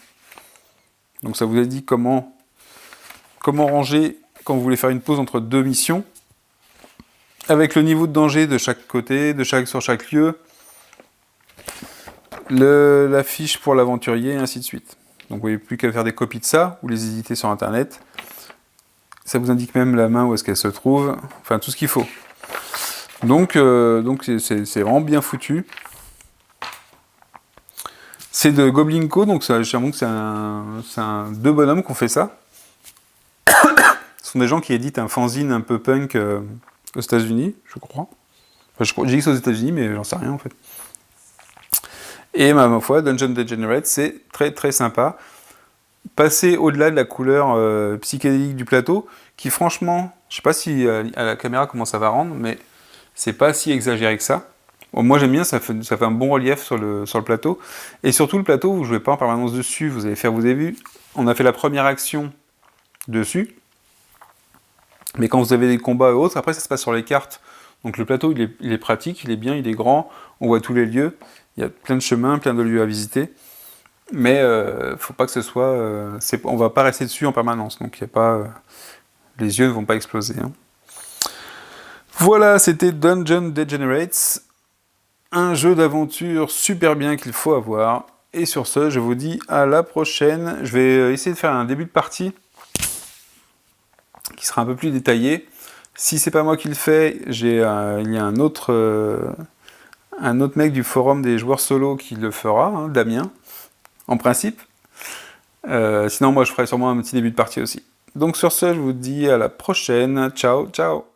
Donc ça vous a dit comment comment ranger quand vous voulez faire une pause entre deux missions, avec le niveau de danger de chaque côté, sur chaque lieu, la fiche pour l'aventurier, et ainsi de suite. Donc vous n'avez plus qu'à faire des copies de ça, ou les éditer sur internet. Ça vous indique même la main où est-ce qu'elle se trouve, enfin tout ce qu'il faut. Donc c'est vraiment bien foutu. C'est de Goblin Co, donc j'avoue que c'est deux bonhommes qui ont fait ça. Ce sont des gens qui éditent un fanzine un peu punk aux États-Unis, je crois. Enfin, j'ai dit que c'est aux États-Unis, mais j'en sais rien en fait. Et ma foi, Dungeon Degenerate, c'est très très sympa. Passer au-delà de la couleur psychédélique du plateau, qui franchement, je sais pas si à la caméra comment ça va rendre, mais c'est pas si exagéré que ça. Bon, moi j'aime bien, ça fait un bon relief sur le plateau. Et surtout le plateau, vous jouez pas en permanence dessus, vous avez vu, on a fait la première action dessus. Mais quand vous avez des combats et autres, après ça se passe sur les cartes. Donc le plateau il est pratique, il est bien, il est grand, on voit tous les lieux, il y a plein de chemins, plein de lieux à visiter. Mais faut pas que ce soit... on va pas rester dessus en permanence, donc y a pas, les yeux ne vont pas exploser. Hein. Voilà, c'était Dungeon Degenerates, un jeu d'aventure super bien qu'il faut avoir. Et sur ce, je vous dis à la prochaine. Je vais essayer de faire un début de partie qui sera un peu plus détaillé. Si c'est pas moi qui le fais, il y a un autre mec du forum des joueurs solo qui le fera, hein, Damien, en principe. Sinon, moi, je ferai sûrement un petit début de partie aussi. Donc sur ce, je vous dis à la prochaine. Ciao, ciao.